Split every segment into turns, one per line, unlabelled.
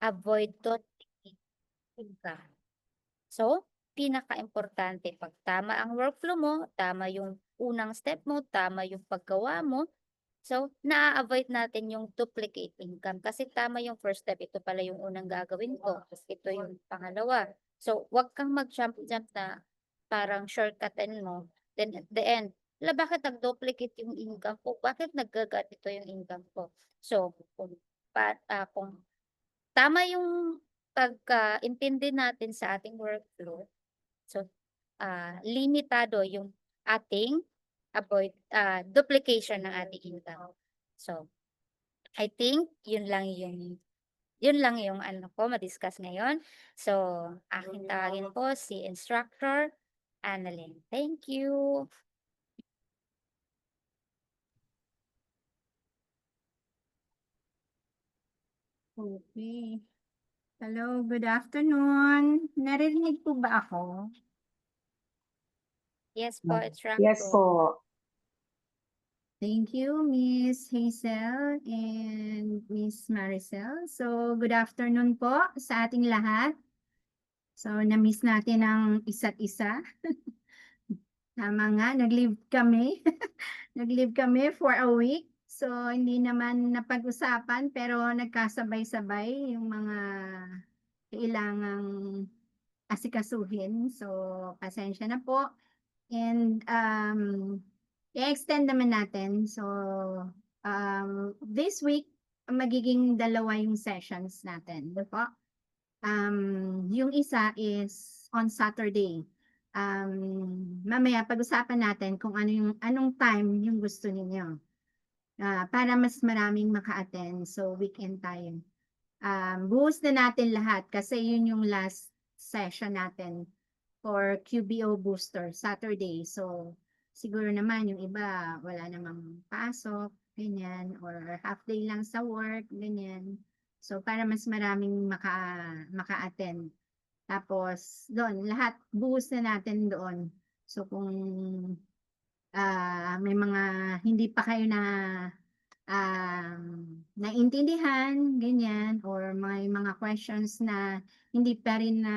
avoid duplicate income. So, pinaka-importante, pag tama ang workflow mo, tama yung unang step mo, tama yung paggawa mo, so naa-avoid natin yung duplicate income kasi tama yung first step, ito pala yung unang gagawin ko, ito yung pangalawa. So, wag kang mag-jump-jump na parang shortcutin mo, then at the end, bakit nag-duplicate yung income ko? Bakit naggaganito yung income ko? So, kung tama yung pagkaintindi natin sa ating workflow, so, limitado yung ating duplication ng ating income. So, I think yun lang yung ano ko ma-discuss ngayon. So, aking tawagin po si Instructor Annalyn. Thank you.
Okay. Hello, good afternoon. Naririnig po ba ako?
Yes po, Instructor.
Yes po.
Thank you, Miss Hazel and Miss Maricel. So, good afternoon po sa ating lahat. So, na-miss natin ang isa't isa. Tama nga, nag-leave kami. Nag-leave kami for a week. So, hindi naman napag-usapan pero nagkasabay-sabay yung mga kailangang asikasuhin. So, pasensya na po. And i-extend naman natin. So, this week, magiging dalawa yung sessions natin. Di po? Yung isa is on Saturday. Mamaya pag-usapan natin kung anong time yung gusto ninyo. Para mas maraming maka-attend. So, weekend tayo. Buhos na natin lahat kasi yun yung last session natin for QBO Booster Saturday. So, siguro naman yung iba wala namang pasok, ganyan, or half day lang sa work, ganyan. So, para mas maraming maka-attend. Tapos, doon, lahat, buhos na natin doon. So, kung may mga hindi pa kayo naintindihan, ganyan, or may mga questions na hindi pa rin na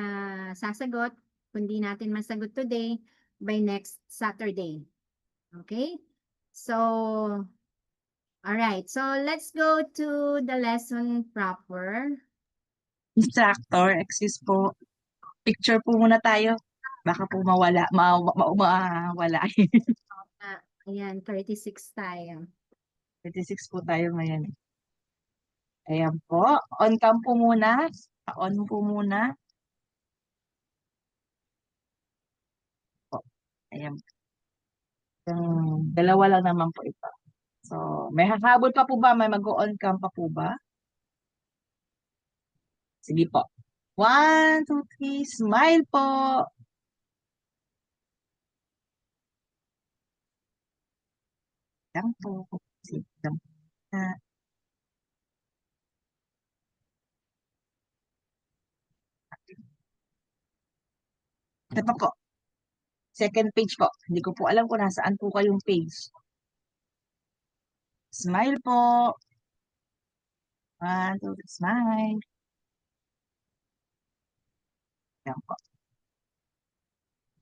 sasagot, kundi natin masagot today by next Saturday. Okay? So, all right. So, let's go to the lesson proper.
Instructor, excuse po. Picture po muna tayo. Baka po mawala. Mawala.
Ayan, 36 tayo.
26 po tayo ngayon. Ayan po. On cam po muna. On po muna. Po. Ayan. Dalawa lang naman po ito. So, may hahabol pa po ba? May mag-on cam pa po ba? Sige po. 1, 2, 3, smile po. Lang po. Sige lang po. Ito pa po. Second page po. Hindi ko po alam kung nasaan po kayong page. Smile po. 1, 2, 3, smile. Yan po.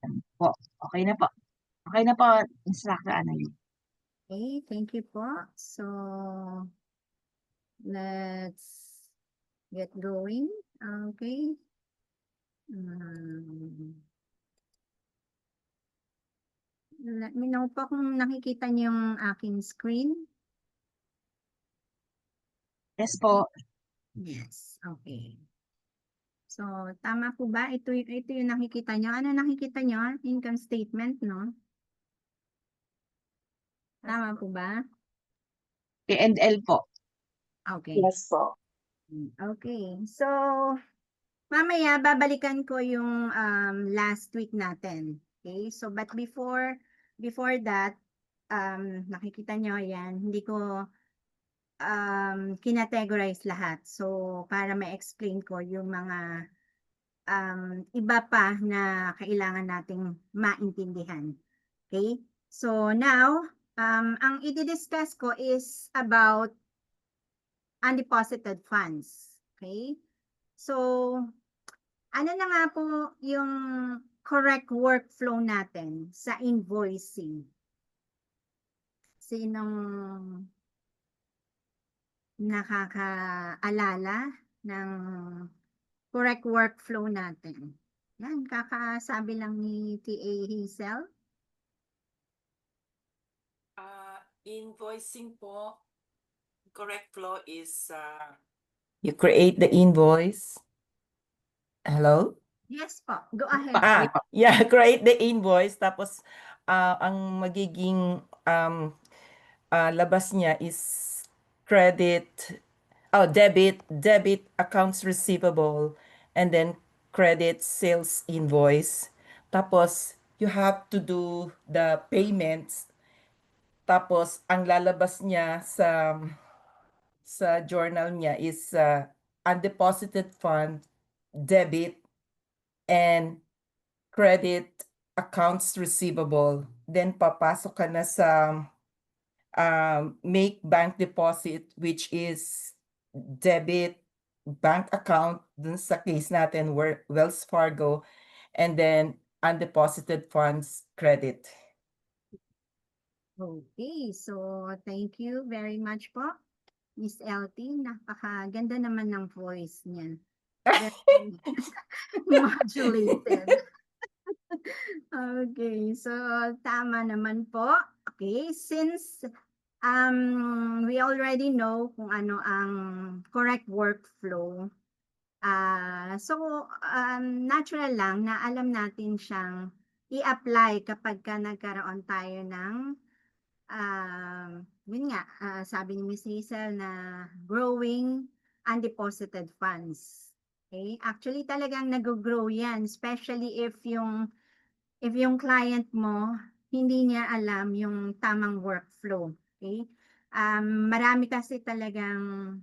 Yan po. Okay na po. Okay na po, Instructor Annalyn.
Okay, thank you po. So, let's get going. Okay. Let me know po kung nakikita niyo yung aking screen.
Yes po.
Yes, okay. So, tama po ba? Ito yung nakikita niyo. Ano nakikita niyo? Income statement, no? Tama po ba?
P&L po.
Okay.
Yes po.
Okay. So, mamaya babalikan ko yung last week natin. Okay? So, but before that, nakikita nyo yan, hindi ko kinategorize lahat. So, para ma-explain ko yung mga iba pa na kailangan nating maintindihan. Okay? So, now, ang i-discuss ko is about undeposited funds. Okay? So, ano na nga po yung correct workflow natin sa invoicing? Sinong nakakaalala ng correct workflow natin? Yan, kakasabi lang ni TA Hazel.
Invoicing po, correct flow is you create the invoice. Hello?
Yes po, go ahead.
Yeah, create the invoice tapos ang magiging labas niya is debit accounts receivable and then credit sales invoice. Tapos you have to do the payments. Tapos ang lalabas niya sa journal niya is undeposited fund, debit, and credit accounts receivable. Then papasok ka na sa make bank deposit, which is debit bank account dun sa case natin Wells Fargo, and then undeposited funds credit.
Okay, so thank you very much po, Miss LT. Napakaganda naman ng voice niya. Very modulated. Okay, so tama naman po. Okay, since we already know kung ano ang correct workflow, so natural lang na alam natin siyang i-apply kapag ka nagkaroon tayo ng yun nga, sabi ni Miss Hazel na growing undeposited funds. Okay? Actually, talagang nag-grow yan, especially if yung client mo, hindi niya alam yung tamang workflow. Okay? Marami kasi talagang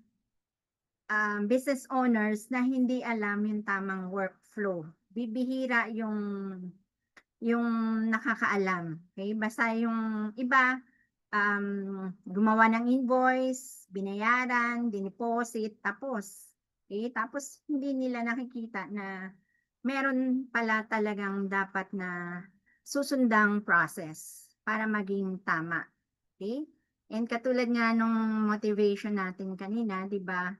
business owners na hindi alam yung tamang workflow. Bibihira yung nakakaalam. Okay? Basta yung iba, gumawa ng invoice, binayaran, dineposit, tapos. Okay? Tapos hindi nila nakikita na meron pala talagang dapat na susundang process para maging tama. Okay? And katulad nga nung motivation natin kanina, di ba?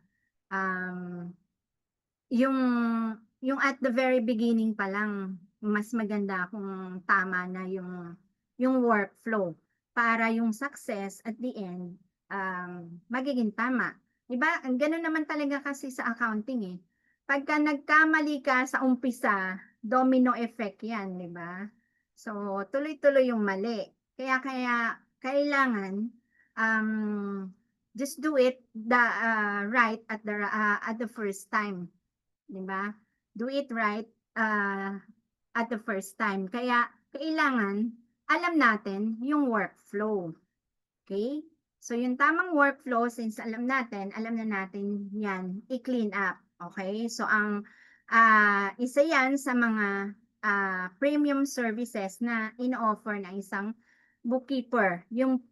Yung at the very beginning pa lang, mas maganda kung tama na yung workflow para yung success at the end magiging tama. Diba? Ganun naman talaga kasi sa accounting eh. Pagka nagkamali ka sa umpisa, domino effect yan, di ba? So, tuloy-tuloy yung mali. Kaya kailangan just do it right at the first time. Diba? Do it right at the first time. Kaya kailangan alam natin yung workflow. Okay? So yung tamang workflow, since alam na natin yan, i-clean up. Okay? So ang isa yan sa mga premium services na in-offer ng isang bookkeeper. Yung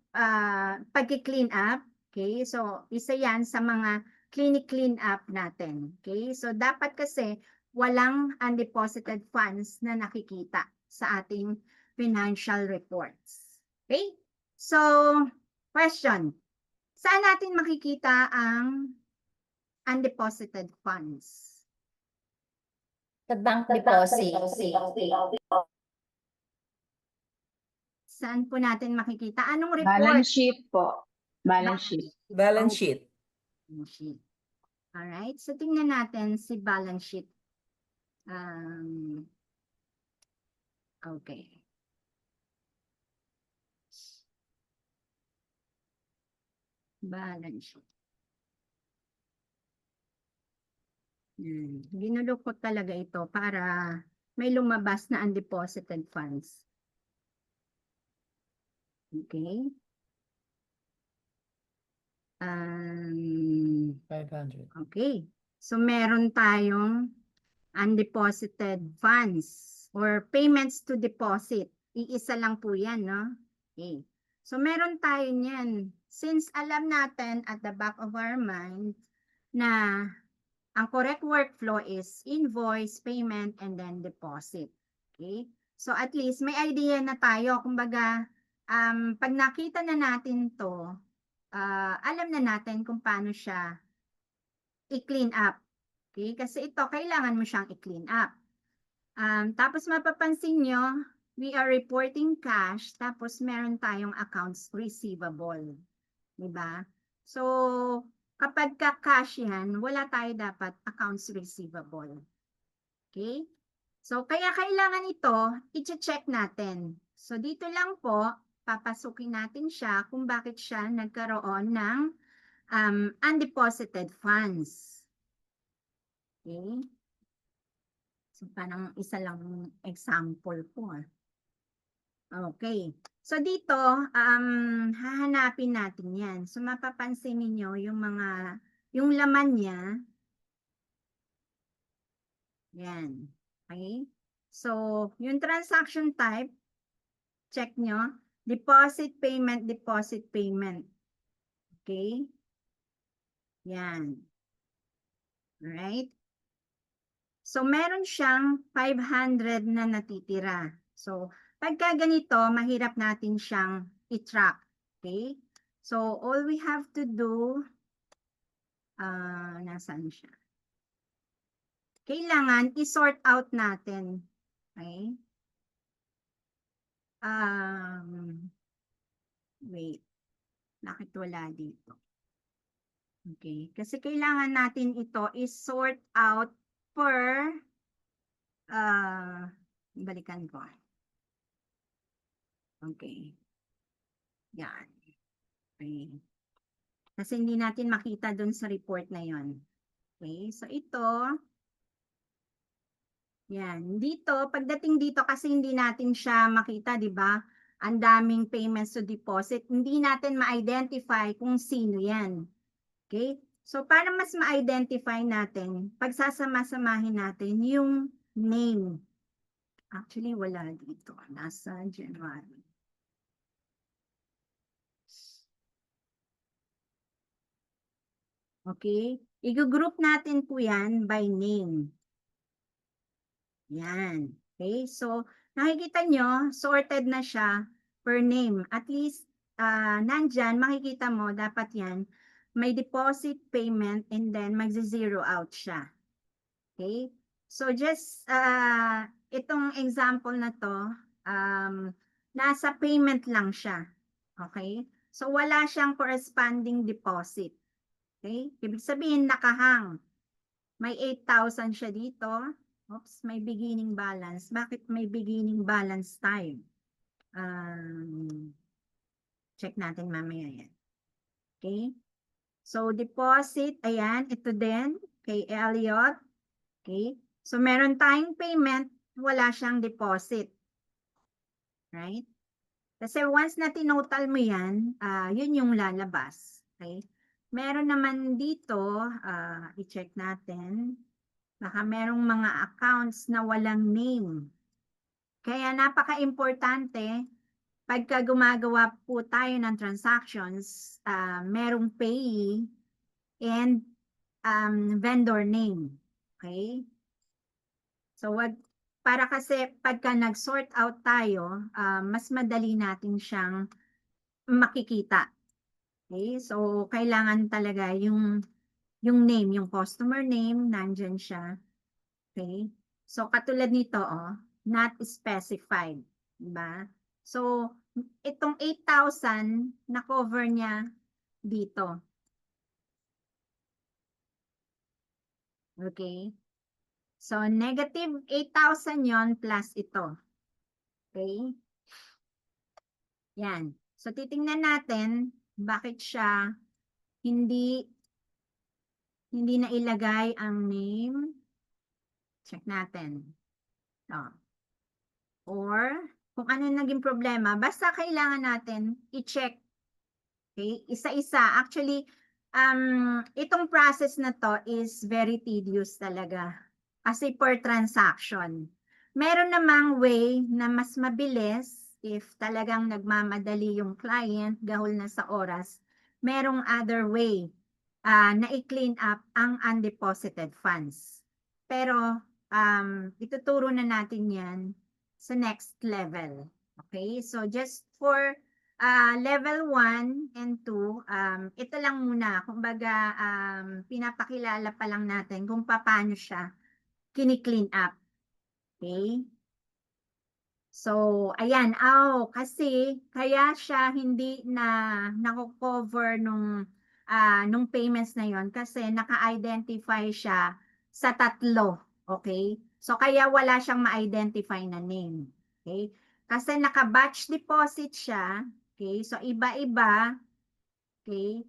pag-clean up. Okay? So isa yan sa mga clean up natin. Okay? So dapat kasi walang undeposited funds na nakikita sa ating financial reports. Okay? So, question. Saan natin makikita ang undeposited funds?
Sa bank deposit.
Saan po natin makikita? Anong report?
Balance sheet po. Balance sheet.
Balance sheet.
Balance sheet. Alright, so tingnan natin si balance sheet. Okay. Balance sheet. Ginulo ko talaga ito para may lumabas na undeposited funds. Okay.
500.
Okay. So, meron tayong undeposited funds or payments to deposit. Iisa lang po yan, no? Okay. So, meron tayo niyan. Since alam natin at the back of our mind na ang correct workflow is invoice, payment, and then deposit. Okay? So at least may idea na tayo. Kumbaga, pag nakita na natin to, alam na natin kung paano siya i-clean up. Okay? Kasi ito, kailangan mo siyang i-clean up. Tapos mapapansin nyo, we are reporting cash, tapos meron tayong accounts receivable. Diba? So, kapag ka-cash yan, wala tayo dapat accounts receivable. Okay? So, kaya kailangan ito, i-check natin. So, dito lang po, papasukin natin siya kung bakit siya nagkaroon ng undeposited funds. Okay? So, parang isa lang example po. Okay. So, dito, hahanapin natin yan. So, mapapansin ninyo yung laman niya. Yan. Okay. So, yung transaction type, check nyo. Deposit, payment, deposit, payment. Okay. Yan. Alright. So, meron siyang 500 na natitira. So, pagka ganito, mahirap natin siyang i-track. Okay? So, all we have to do, nasaan siya? Kailangan i-sort out natin. Okay? Wait. Bakit wala dito? Okay. Kasi kailangan natin ito i-sort out per balikan ko. Okay. Yan. Okay. Kasi hindi natin makita dun sa report na yon. Okay. So, ito. Yan. Dito, pagdating dito kasi hindi natin siya makita, di ba? Ang daming payments to deposit. Hindi natin ma-identify kung sino yan. Okay. So, para mas ma-identify natin, pagsasama-samahin natin yung name. Actually, wala dito. Nasa January. Okay? I-group natin po yan by name. Yan. Okay? So, nakikita nyo, sorted na siya per name. At least, nandyan, makikita mo, dapat yan, may deposit, payment, and then magzi-zero out siya. Okay? So, just, itong example na to, nasa payment lang siya. Okay? So, wala siyang corresponding deposit. Okay? Ibig sabihin, nakahang. May 8,000 siya dito. Oops, may beginning balance. Bakit may beginning balance tayo? Check natin mamaya yan. Okay? So, deposit, ayan, ito din, kay Elliot. Okay? So, meron tayong payment, wala siyang deposit. Right? Kasi once na tinotal mo yan, yun yung lalabas. Okay? Meron naman dito, i-check natin, baka merong mga accounts na walang name. Kaya napaka-importante, pagka gumagawa po tayo ng transactions, merong payee and vendor name. Okay? So, para kasi pagka nag-sort out tayo, mas madali natin siyang makikita. Okay? So, kailangan talaga yung name, yung customer name, nandyan siya. Okay? So, katulad nito, not specified. Diba? So, itong 8,000, na-cover niya dito. Okay? So, negative 8,000 yon plus ito. Okay? Yan. So, titingnan natin bakit siya hindi na ilagay ang name. Check natin. Or, kung ano naging problema, basta kailangan natin i-check. Okay? Isa-isa. Actually, itong process na to is very tedious talaga. Kasi per transaction. Meron namang way na mas mabilis if talagang nagmamadali yung client, gahol na sa oras. Merong other way. na-clean up ang undeposited funds. Pero ituturo na natin yan sa next level. Okay? So just for level 1 and 2, ito lang muna. Kumbaga, pinapakilala pa lang natin kung paano siya kini-clean up. Okay? So, ayan. Kasi kaya siya hindi na nako-cover nung payments na yon kasi naka-identify siya sa 3. Okay? So, kaya wala siyang ma-identify na name. Okay? Kasi naka-batch deposit siya. Okay? So, iba-iba. Okay?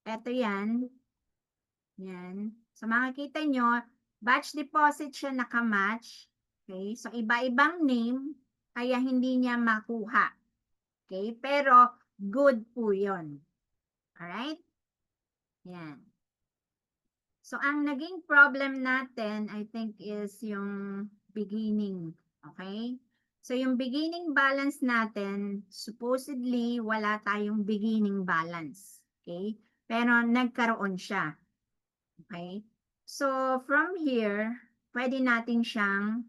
Ito yan. Yan. So, makikita nyo, batch deposit siya naka-match. Okay? So, iba-ibang name, kaya hindi niya makuha. Okay? Pero, good po yun. Alright? Yan. So, ang naging problem natin, I think, is yung beginning. Okay? So, yung beginning balance natin, supposedly, wala tayong beginning balance. Okay? Pero, nagkaroon siya. Okay? So, from here, pwede natin siyang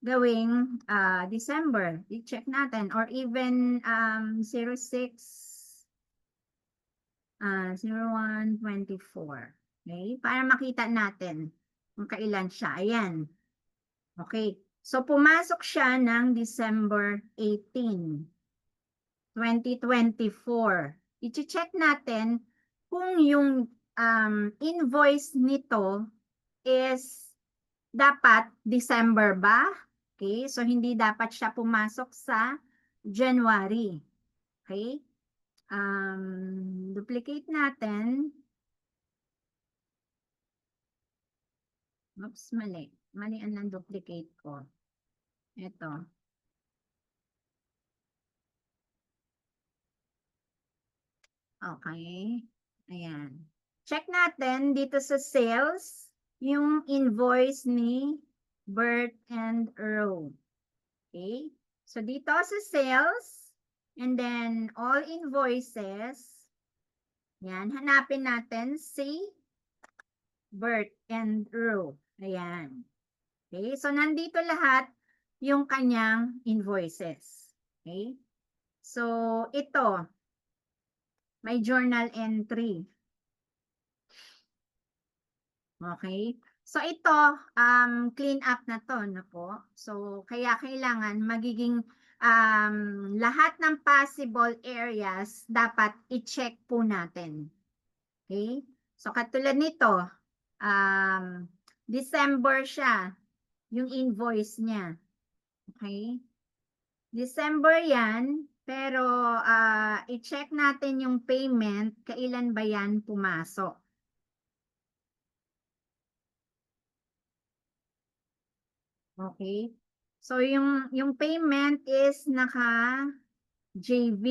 gawing December. I-check natin. Or even 01/24. Okay? Para makita natin kung kailan siya. Ayan. Okay. So, pumasok siya ng December 18, 2024. I-check natin kung yung invoice nito is dapat December ba? Okay, so hindi dapat siya pumasok sa January. Okay? Duplicate natin. Oops, mali. Mali ang duplicate ko. Ito. Okay. Ayan. Check natin dito sa sales, yung invoice ni Bert and Row. Okay? So, dito sa sales, and then all invoices, yan, hanapin natin si Bert and Row. Ayan. Okay? So, nandito lahat yung kanyang invoices. Okay? So, ito, may journal entry. Okay? So, ito, clean up na to, no po? So, kaya kailangan magiging lahat ng possible areas dapat i-check po natin. Okay? So, katulad nito, December siya, yung invoice niya. Okay? December yan, pero i-check natin yung payment, kailan ba yan pumasok. Okay? So, yung payment is naka-JV.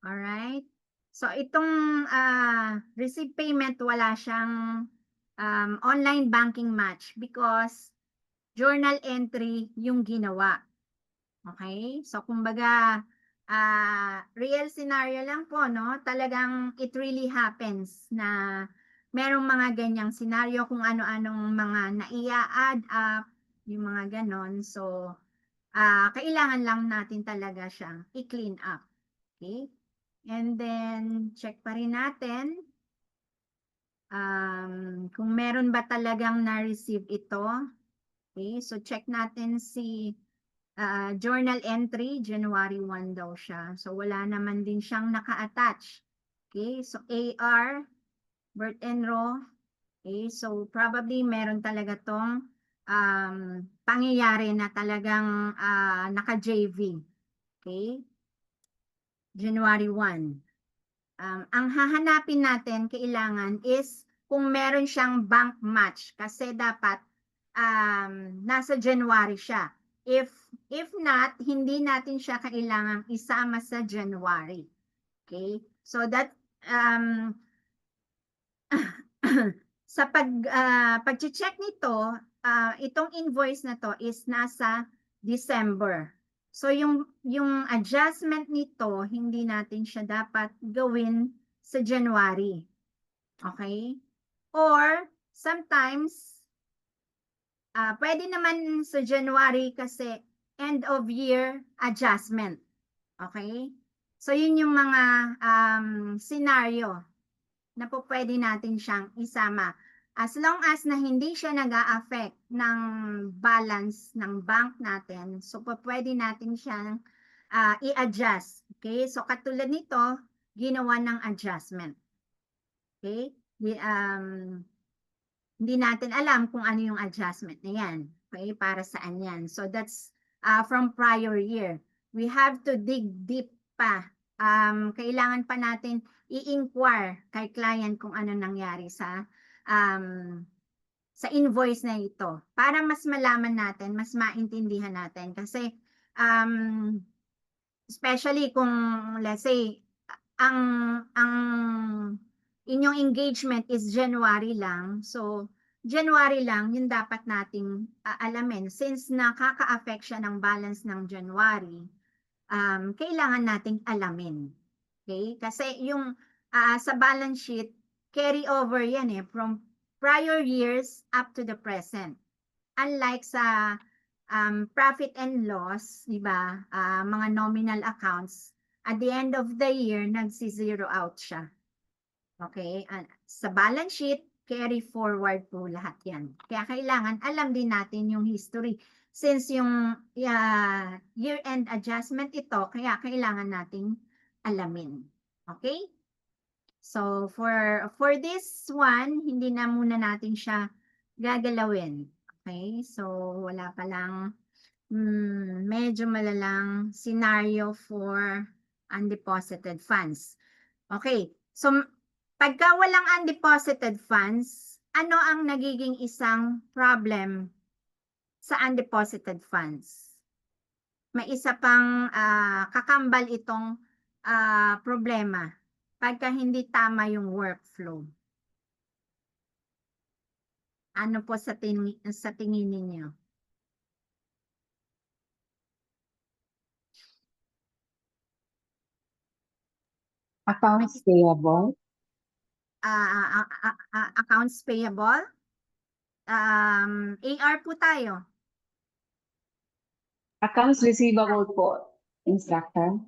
Alright? So, itong receive payment, wala siyang online banking match because journal entry yung ginawa. Okay? So, kumbaga, real scenario lang po, no? Talagang it really happens na merong mga ganyang scenario kung ano-anong mga naia-add up, yung mga ganon. So, kailangan lang natin talaga siyang i-clean up. Okay? And then, check pa rin natin kung meron ba talagang na-receive ito. Okay? So, check natin si journal entry, January 1 daw siya. So, wala naman din siyang naka-attach. Okay? So, AR, Bert and Row. Okay? So, probably meron talaga tong pangyayari na talagang naka-JV. Okay? January 1. Ang hahanapin natin, kailangan is kung meron siyang bank match. Kasi dapat nasa January siya. If not, hindi natin siya kailangang isama sa January. Okay? So that sa pag-check nito, itong invoice na to is nasa December. So yung adjustment nito, hindi natin siya dapat gawin sa January. Okay? Or sometimes, pwede naman sa January kasi end of year adjustment. Okay? So, yun yung mga scenario na po pwede natin siyang isama. As long as na hindi siya nag-a-affect ng balance ng bank natin, so pwede natin siyang i-adjust. Okay? So, katulad nito, ginawa ng adjustment. Okay? Hindi natin alam kung ano yung adjustment na yan. Okay? Para saan yan. So, that's from prior year. We have to dig deep pa. Kailangan pa natin i-inquire kay client kung ano nangyari sa invoice na ito para mas malaman natin, mas maintindihan natin. Kasi especially kung let's say ang inyong engagement is January lang. So, January lang, yung dapat nating alamin. Since nakaka-affect siya ng balance ng January, kailangan nating alamin. Okay? Kasi yung sa balance sheet, carry over yan from prior years up to the present. Unlike sa profit and loss, di ba? Mga nominal accounts, at the end of the year, nagsi-zero out siya. Okay? Sa balance sheet, carry forward po lahat yan. Kaya kailangan alam din natin yung history. Since yung year-end adjustment ito, kaya kailangan nating alamin. Okay? So, for this one, hindi na muna natin siya gagalawin. Okay? So, wala pa lang medyo malalang scenario for undeposited funds. Okay. So, pagka walang undeposited funds, ano ang nagiging isang problem sa undeposited funds? May isa pang kakambal itong problema pagka hindi tama yung workflow. Ano po sa tingin ninyo?
Accounts payable.
Accounts payable. AR po tayo.
Accounts receivable po, instructor.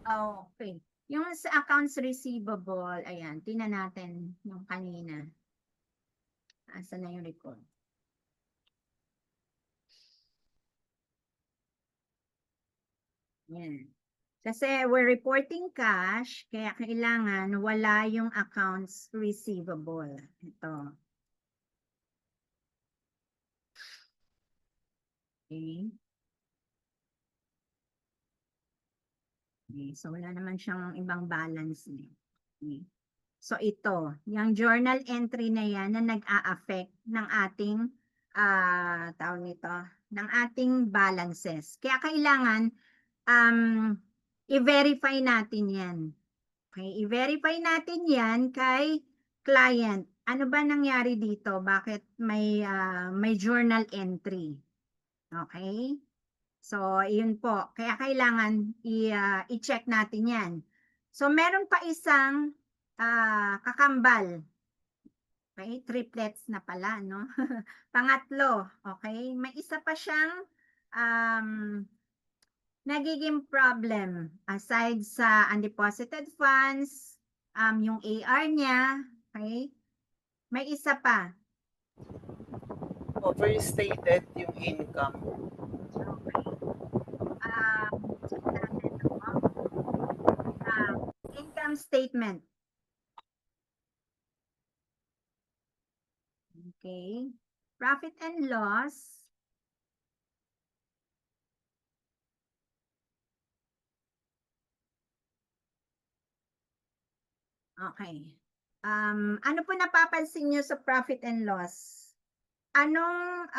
Okay. Yung sa accounts receivable, ayan, tingnan natin yung kanina. Asan na yung record? Yan. Kasi we're reporting cash, kaya kailangan wala yung accounts receivable. Ito. Okay. Okay. So, wala naman siyang ibang balance. Okay. So, ito. Yung journal entry na yan na nag-a-affect ng ating, tawag nito, ng ating balances. Kaya kailangan, i-verify natin yan. Okay, i-verify natin yan kay client. Ano ba nangyari dito? Bakit may journal entry? Okay? So, yun po. Kaya kailangan i-check natin yan. So, meron pa isang kakambal. Okay? Triplets na pala, no? Pangatlo. Okay? May isa pa siyang nagiging problem aside sa undeposited funds, yung AR niya, okay? May isa pa.
Overstated yung income.
Income statement. Okay. Profit and loss. Okay. Ano po napapansin nyo sa profit and loss? Anong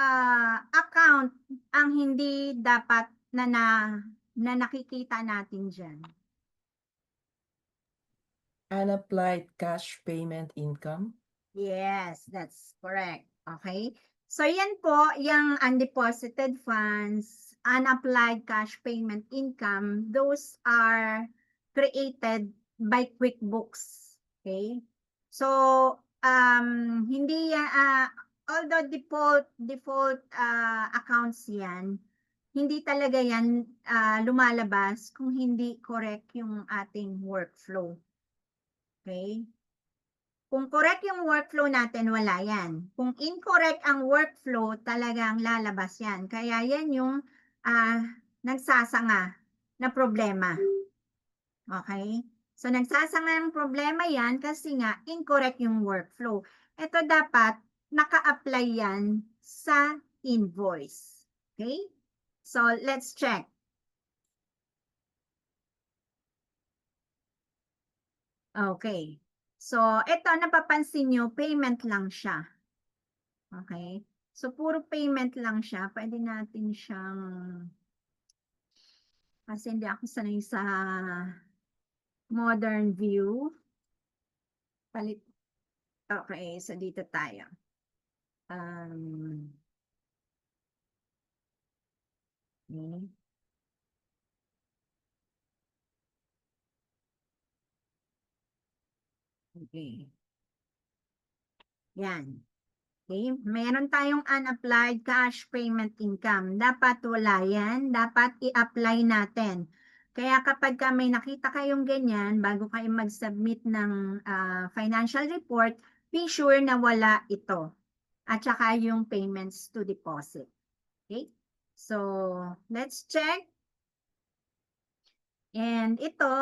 account ang hindi dapat na nakikita natin dyan?
Unapplied cash payment income.
Yes, that's correct. Okay. So, yan po, yung undeposited funds, unapplied cash payment income, those are created by QuickBooks. Okay? So, hindi yan, although default accounts yan, hindi talaga yan lumalabas kung hindi correct yung ating workflow. Okay? Kung correct yung workflow natin, wala yan. Kung incorrect ang workflow, talagang lalabas yan. Kaya yan yung nagsasanga na problema. Okay? So, nagsasanga ng problema yan kasi nga incorrect yung workflow. Ito dapat naka-apply yan sa invoice. Okay? So, let's check. Okay. So, ito napapansin nyo, payment lang siya. Okay? So, puro payment lang siya. Pwede natin siyang, kasi hindi ako sanay sa modern view. Palit. Okay, so dito tayo. Okay. Okay. Yan. Okay. Meron tayong unapplied cash payment income. Dapat wala yan. Dapat i-apply natin. Kaya kapag may nakita kayong ganyan, bago kayo mag-submit ng financial report, be sure na wala ito. At saka yung payments to deposit. Okay. So, let's check. And ito,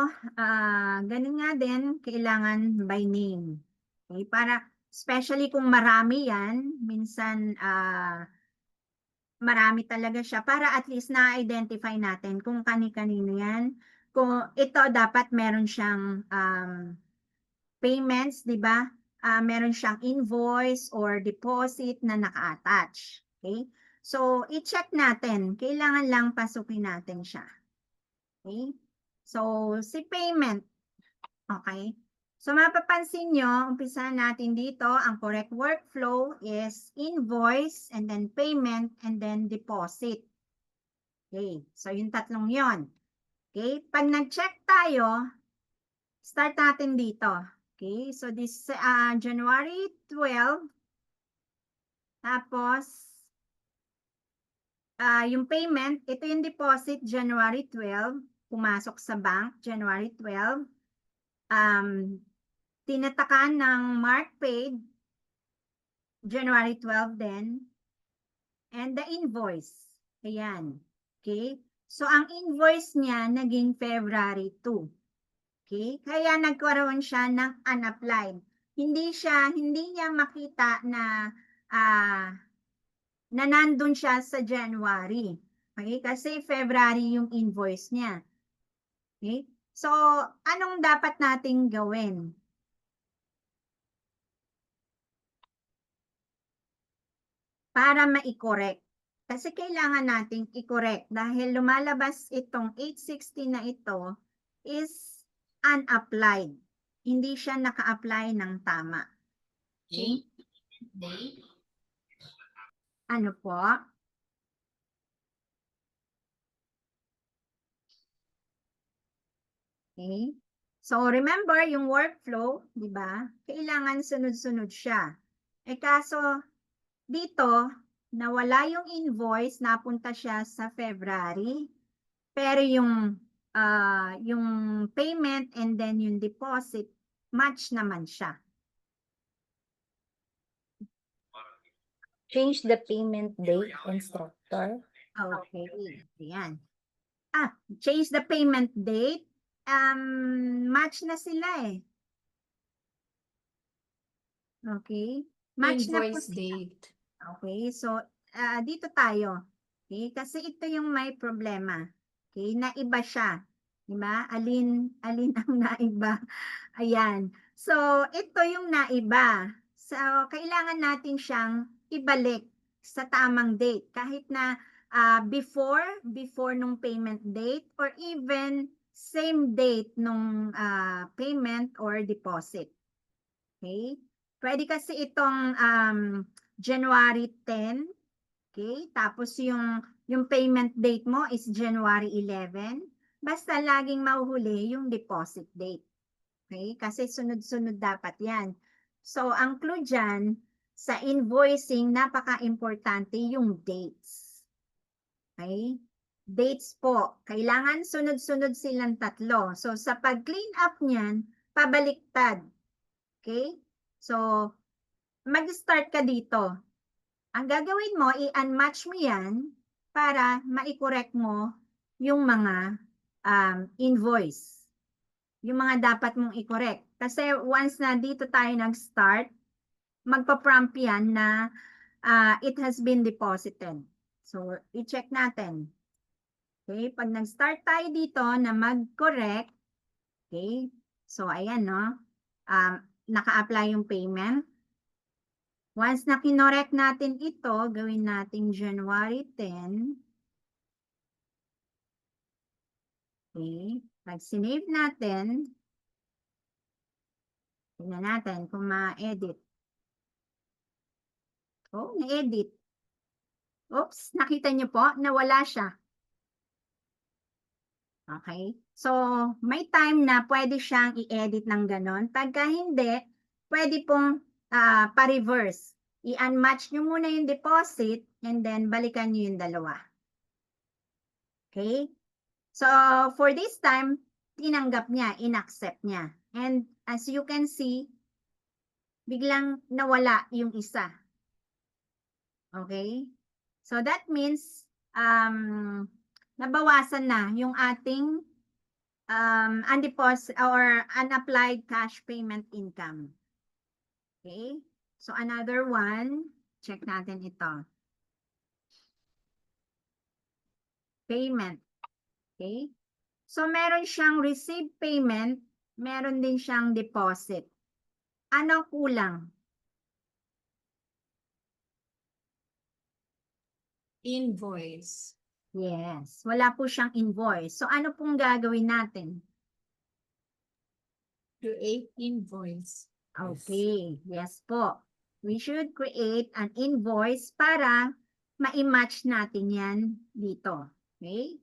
ganun nga din, kailangan by name. Okay, para, especially kung marami yan, minsan, marami talaga siya, para at least na-identify natin kung kani-kanino yan. Kung ito, dapat meron siyang payments, di ba? Meron siyang invoice or deposit na naka-attach. Okay? So, i-check natin. Kailangan lang pasukin natin siya. Okay? So, si payment. Okay? So, mapapansin nyo, umpisa natin dito, ang correct workflow is invoice, and then payment, and then deposit. Okay? So, yung tatlong yon. Okay? Pag nag-check tayo, start natin dito. Okay? So, this January 12, tapos, yung payment, ito yung deposit, January 12, pumasok sa bank, January 12. Tinatakan ng mark paid, January 12 din. And the invoice, ayan. Okay? So, ang invoice niya naging February 2. Okay? Kaya nagkaroon siya ng unapplied. Hindi niya makita na nandun siya sa January. Okay? Kasi February yung invoice niya. Okay? So, anong dapat nating gawin? Para ma-correct. Kasi kailangan nating i-correct dahil lumalabas itong 860 na ito is unapplied. Hindi siya naka-apply ng tama. Okay? Ano po? Okay? So, remember yung workflow, di ba? Kailangan sunod-sunod siya. Eh kaso, dito, nawala yung invoice, napunta siya sa February, pero yung payment and then yung deposit, match naman siya.
Change the payment date, instructor.
Okay, ayan. Change the payment date. Match na sila eh. Okay. Match na po
Invoice
sila.
date.
Okay, so dito tayo. Okay, kasi ito yung may problema. Okay, naiba siya. Diba? Alin ang naiba? Ayan. So, ito yung naiba. So, kailangan natin siyang ibalik sa tamang date. Kahit na before nung payment date or even same date nung payment or deposit. Okay? Pwede kasi itong January 10. Okay? Tapos yung payment date mo is January 11. Basta laging mahuhuli yung deposit date. Okay? Kasi sunod-sunod dapat yan. So, ang clue dyan, sa invoicing, napaka-importante yung dates. Okay? Dates po. Kailangan sunod-sunod silang tatlo. So, sa pag-clean up niyan, pabaliktad. Okay? So, mag-start ka dito. Ang gagawin mo, i-unmatch mo yan para ma-correct mo yung mga invoice. Yung mga dapat mong i-correct. Kasi once na dito tayo nag-start, magpa-prompt yan na it has been deposited. So, i-check natin. Okay, pag nag-start tayo dito na mag-correct, okay, so ayan, no, naka-apply yung payment. Once na kinorek natin ito, gawin natin January 10. Okay. Pag sinave natin, tingnan natin kung ma-edit. Oh, na-edit. Oops, nakita niyo po, nawala siya. Okay. So, may time na pwede siyang i-edit ng ganon. Pagka hindi, pwede pong pa-reverse. I-unmatch nyo muna yung deposit and then balikan nyo yung dalawa. Okay? So, for this time, tinanggap niya, inaccept niya. And as you can see, biglang nawala yung isa. Okay? So, that means, nabawasan na yung ating undeposit or unapplied cash payment income. Okay? So, another one, check natin ito. Payment. Okay? So, meron siyang received payment, meron din siyang deposit. Ano kulang?
Invoice.
Yes, wala po siyang invoice. So, ano pong gagawin natin?
Create invoice.
Okay, yes po. We should create an invoice para ma-match natin yan dito. Okay?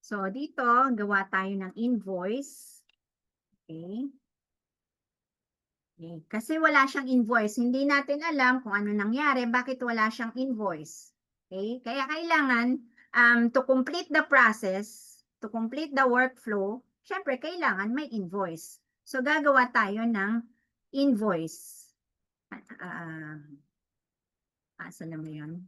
So, dito, gawa tayo ng invoice. Okay? Okay. Kasi wala siyang invoice. Hindi natin alam kung ano nangyari, bakit wala siyang invoice. Okay? Kaya kailangan, to complete the process, to complete the workflow, syempre, kailangan may invoice. So, gagawa tayo ng invoice. Asa na mo yun?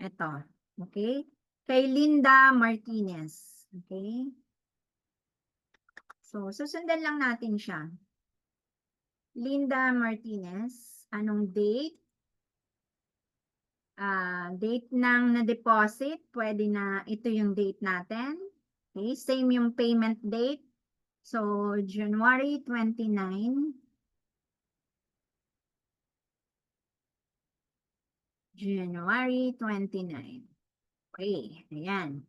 Ito. Okay? Kay Linda Martinez. Okay? So, susundan lang natin siya. Linda Martinez. Anong date? Date ng na-deposit. Pwede na ito yung date natin. Okay? Same yung payment date. So, January 29. January 29. Okay, ayan.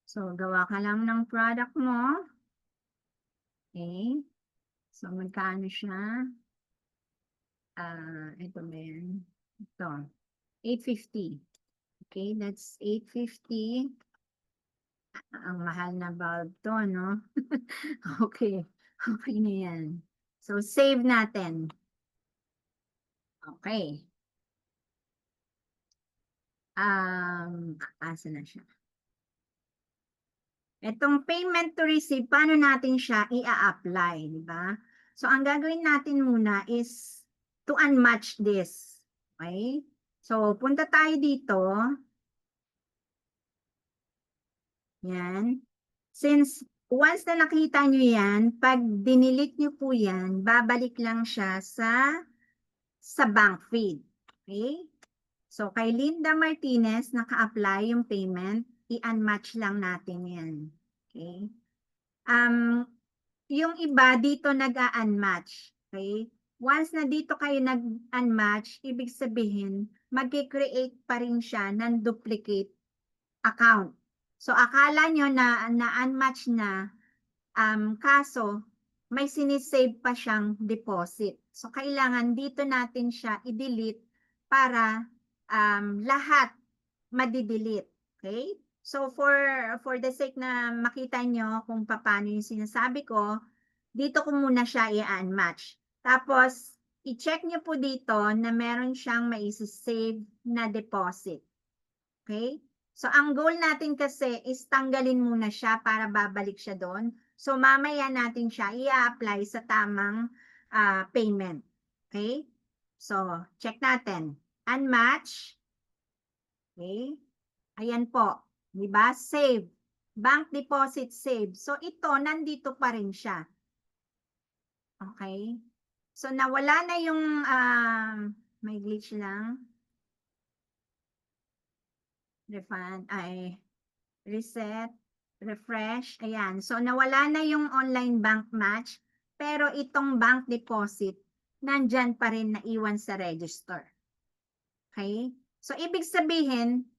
So, gawa ka lang ng product mo. Okay. So, magkano siya? Ito ba yan? Ito. 850. Okay, that's 850. Ang mahal na bulb to, no? Okay. Okay na yan. So, save natin. Okay. Asa na siya? Itong payment to receive, paano natin siya i-apply, di ba? So, ang gagawin natin muna is to unmatch this. Okay? So, punta tayo dito. Yan. Since once na nakita nyo yan, pag dinilit nyo po yan, babalik lang siya sa bank feed. Okay? So, kay Linda Martinez, naka-apply yung payment, i-unmatch lang natin yan. Okay? Yung iba dito nag-a-unmatch. Okay? Once na dito kayo nag-unmatch, ibig sabihin, mag-create pa rin siya ng duplicate account. So, akala nyo na na-unmatch na, kaso, may sinisave pa siyang deposit. So, kailangan dito natin siya i-delete para lahat madi-delete. Okay? So, for the sake na makita nyo kung paano yung sinasabi ko, dito ko muna siya i-unmatch. Tapos, i-check niyo po dito na meron siyang maisi-save na deposit. Okay? So, ang goal natin kasi is tanggalin muna siya para babalik siya doon. So, mamaya natin siya i-apply sa tamang payment. Okay? So, check natin. Unmatch. Okay? Ayan po. Diba? Save. Bank deposit save. So, ito, nandito pa rin siya. Okay? So, nawala na yung, may glitch lang. Refund, reset, refresh. Ayan. So, nawala na yung online bank match. Pero itong bank deposit, nandyan pa rin naiwan sa register. Okay? So, ibig sabihin,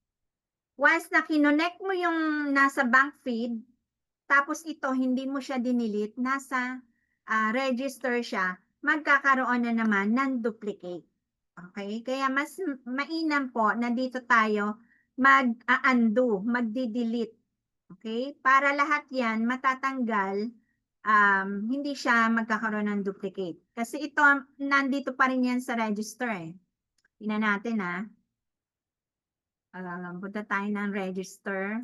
once na kinonect mo yung nasa bank feed, tapos ito, hindi mo siya dinilit, nasa register siya, magkakaroon na naman ng duplicate. Okay? Kaya mas mainam po na dito tayo mag-undo, magdi-delete. Okay? Para lahat yan matatanggal, hindi siya magkakaroon ng duplicate. Kasi ito, nandito pa rin yan sa register eh. Tingnan natin punta tayo ng register.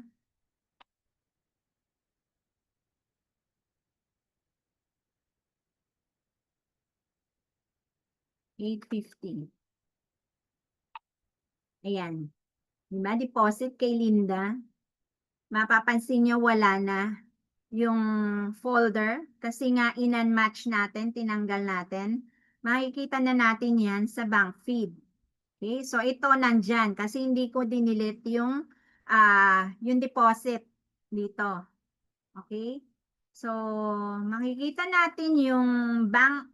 $850. Ayan. Diba? Deposit kay Linda. Mapapansin nyo wala na yung folder kasi nga in-unmatch natin, tinanggal natin. Makikita na natin yan sa bank feed. Okay? So ito nandyan kasi hindi ko dinilit yung deposit dito. Okay? So makikita natin yung bank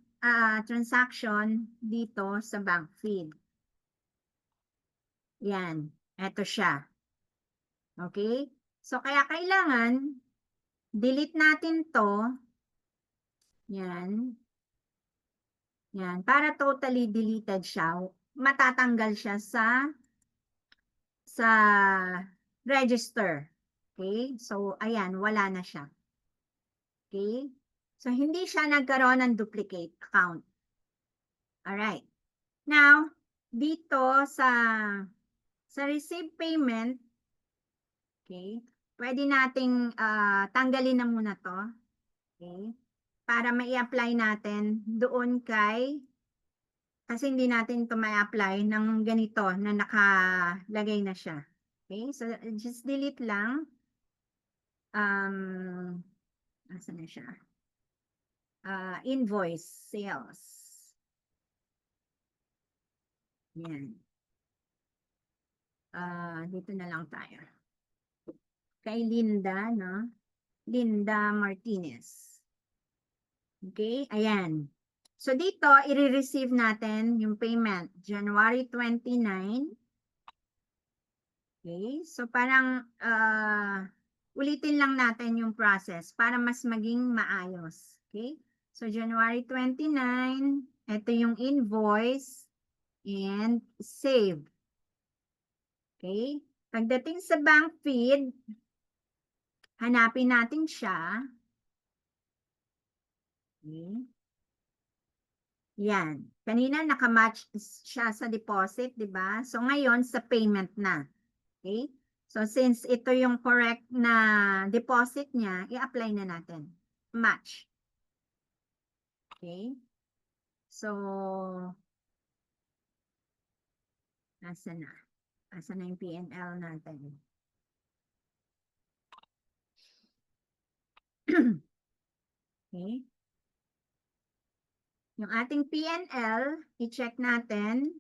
transaction dito sa bank feed. Yan. Ito siya. Okay? So, kaya kailangan, delete natin to. Yan. Yan. Para totally deleted siya. Matatanggal siya sa register. Okay? So, ayan. Wala na siya. Okay? So, hindi siya nagkaroon ng duplicate account. Alright. Now, dito sa receive payment, okay, pwede nating tanggalin na muna to. Okay, para mai-apply natin doon kasi hindi natin to mai-apply ng ganito na nakalagay na siya. Okay, so just delete lang. Asan na siya? Invoice, sales. Yan. Dito na lang tayo. Kay Linda, no? Linda Martinez. Okay, ayan. So dito, i-receive natin yung payment, January 29. Okay, so parang ulitin lang natin yung process para mas maging maayos. Okay, so January 29, ito yung invoice and save. Okay, pagdating sa bank feed, hanapin natin siya. Okay. Yan. Kanina nakamatch siya sa deposit, di ba? So ngayon sa payment na. Okay? So since ito yung correct na deposit niya, i-apply na natin. Match. Okay? So nasa na? Nasa na yung P&L natin? Okay? Yung ating P&L, i-check natin.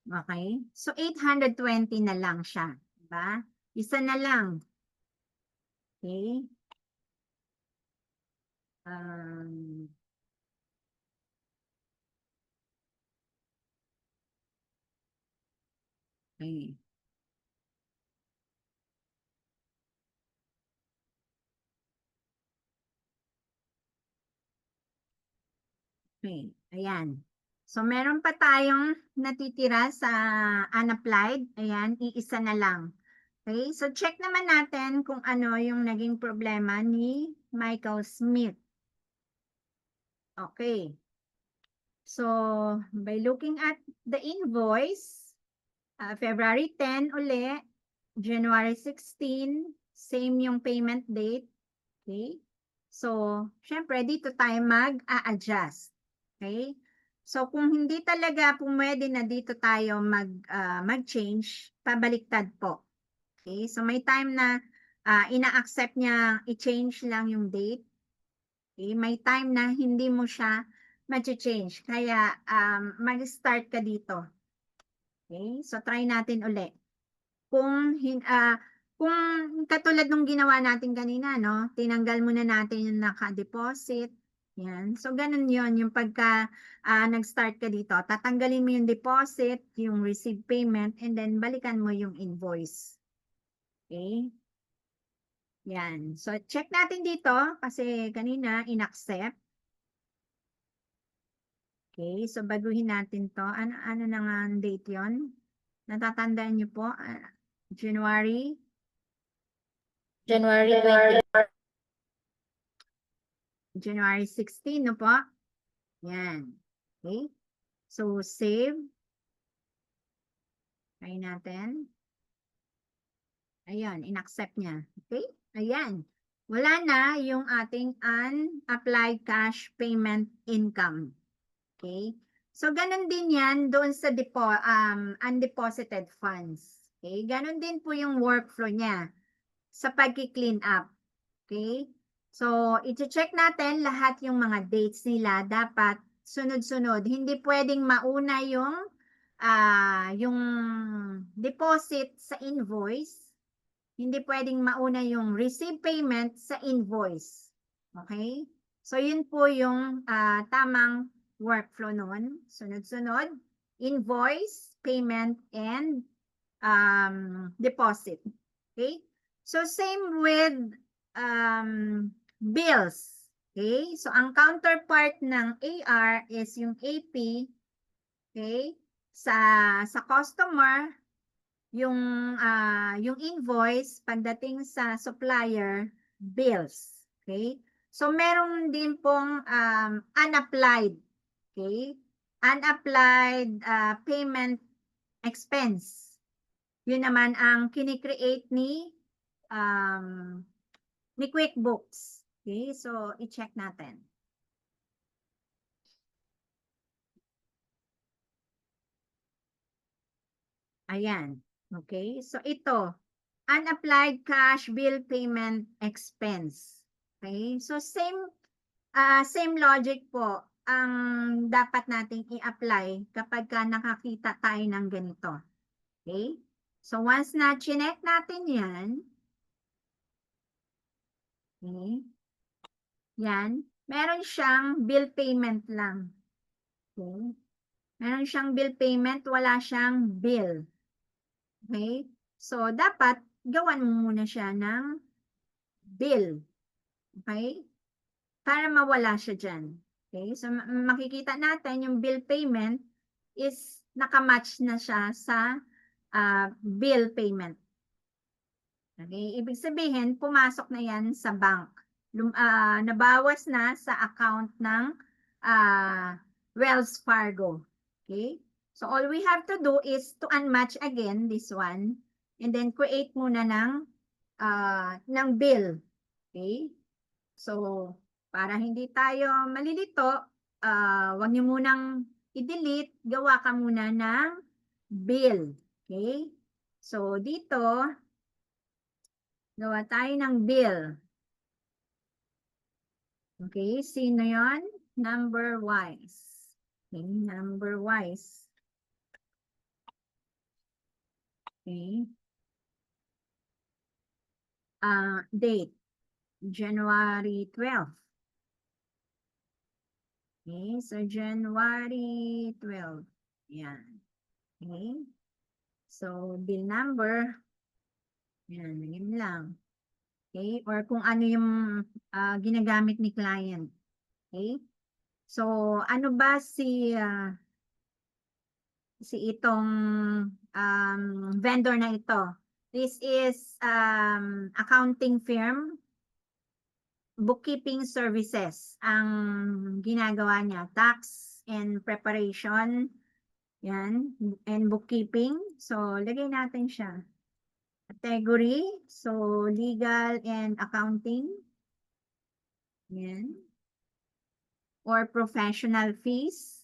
Okay? So, 820 na lang siya. Diba? Isa na lang. Okay? Okay. Okay. Ayan. So, meron pa tayong natitira sa unapplied. Ayan, iisa na lang. Okay, so check naman natin kung ano yung naging problema ni Michael Smith. Okay. So, by looking at the invoice, February 10 uli, January 16, same yung payment date. Okay? So, syempre, dito tayo mag-a-adjust. Okay? So, kung hindi talaga pumwede na dito tayo mag-change, pabaliktad po. Okay? So, may time na ina-accept niya i-change lang yung date. Okay? May time na hindi mo siya mag-change. Kaya, mag-start ka dito. Okay? So, try natin uli. Kung katulad nung ginawa natin kanina, no? Tinanggal muna natin yung naka-deposit. Yan. So, ganun yon yung pagka nag-start ka dito. Tatanggalin mo yung deposit, yung receive payment, and then balikan mo yung invoice. Okay? Yan. So, check natin dito kasi kanina in-accept. Okay? So, baguhin natin to. Ano na nga ang date yon? Natatandaan niyo po? January
January 20.
January 16, no po? Yan. Okay? So, save. Try natin. Ayan, in-accept niya. Okay? Ayan. Wala na yung ating unapplied cash payment income. Okay? So, ganun din yan doon sa undeposited funds. Okay? Ganun din po yung workflow niya sa pag-clean up. Okay? So, i-check natin lahat yung mga dates nila. Dapat sunod-sunod. Hindi pwedeng mauna yung deposit sa invoice. Hindi pwedeng mauna yung receive payment sa invoice. Okay? So, yun po yung tamang workflow nun. Sunod-sunod. Invoice, payment, and deposit. Okay? So, same with bills. Okay? So, ang counterpart ng AR is yung AP. Okay? Sa customer, yung invoice pagdating sa supplier, bills. Okay? So, meron din pong unapplied. Okay? Unapplied payment expense. Yun naman ang kinikreate ni QuickBooks. Okay, so i-check natin. Ayan. Okay, so ito, unapplied cash bill payment expense. Okay, so same logic po ang dapat nating i-apply kapag ka nakakita tayo ng ganito. Okay, so once na chinek natin yan, okay, yan, meron siyang bill payment lang. Okay, meron siyang bill payment, wala siyang bill. Okay, so dapat gawan mo muna siya ng bill. Okay? Para mawala siya dyan. Okay? So, makikita natin yung bill payment is nakamatch na siya sa bill payment. Okay? Ibig sabihin, pumasok na yan sa bank. Nabawas na sa account ng Wells Fargo. Okay? So, all we have to do is to unmatch again this one and then create muna ng bill. Okay? So, para hindi tayo malilito, wag niyo munang i-delete, gawa ka muna ng bill. Okay? So, dito, gawa tayo ng bill. Okay? Sino yon? Number wise. Okay? Number wise. Okay? Date. January 12. Okay, so January 12. Yan. Okay. So, bill number. Yan, ganyan lang. Okay, or kung ano yung ginagamit ni client. Okay. So, ano ba si itong vendor na ito? This is accounting firm, bookkeeping services ang ginagawa niya, tax and preparation, yan, and bookkeeping. So, lagay natin siya. Category, so legal and accounting. Yan. Or professional fees.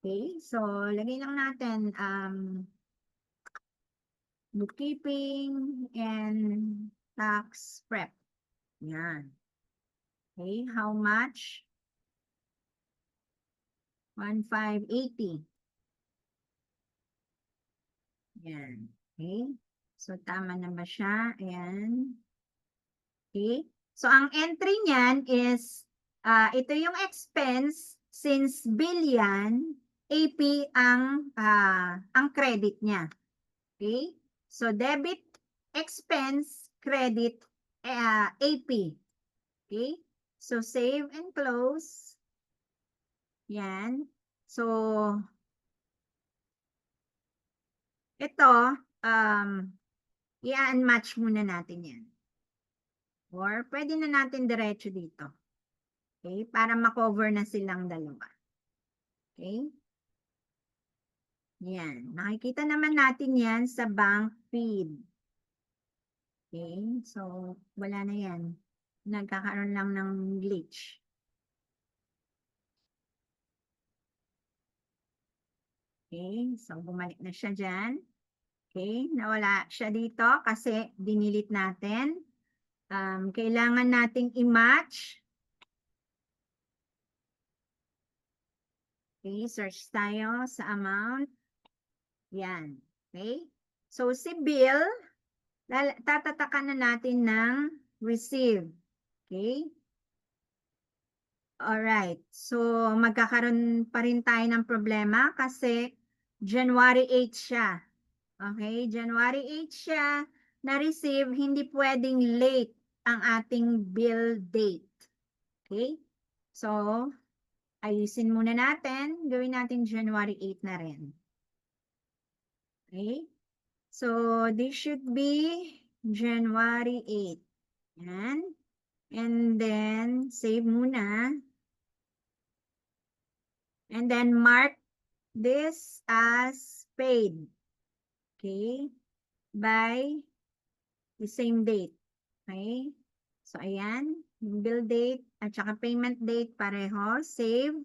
Okay, so lagay lang natin bookkeeping and tax prep. Yan. Okay, how much? 1,580. Yan. Okay. So, tama na ba siya? Ayan. Okay. So, ang entry niyan is, ito yung expense, since bill yan, AP ang credit niya. Okay. So, debit, expense, credit, AP. Okay. So, save and close. Yan. So, ito, i-unmatch muna natin yan. Or, pwede na natin diretso dito. Okay? Para makover na silang dalawa. Okay? Yan. Nakikita naman natin yan sa bank feed. Okay? So, wala na yan. Nagkakaroon lang ng glitch. Okay? So, bumalik na siya dyan. Okay? Nawala siya dito kasi dinilit natin. Kailangan nating i-match. Okay, search tayo sa amount. Yan. Okay? So, si bill, tatatakan na natin ng receive. Okay? Alright. So, magkakaroon pa rin tayo ng problema kasi January 8 siya. Okay? January 8 siya na-receive, hindi pwedeng late ang ating bill date. Okay? So, ayusin muna natin. Gawin natin January 8 na rin. Okay? So, this should be January 8. Yan. And then, save muna. And then, mark this as paid. Okay? By the same date. Okay? So, ayan. Bill date at saka payment date pareho. Save.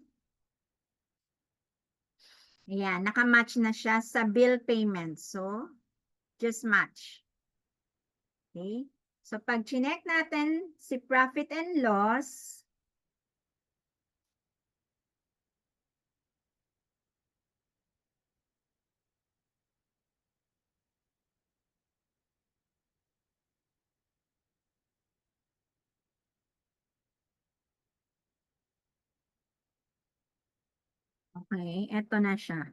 Ayan. Nakamatch na siya sa bill payment. So, just match. Okay? So, pag chinek natin si profit and loss, okay, eto na siya.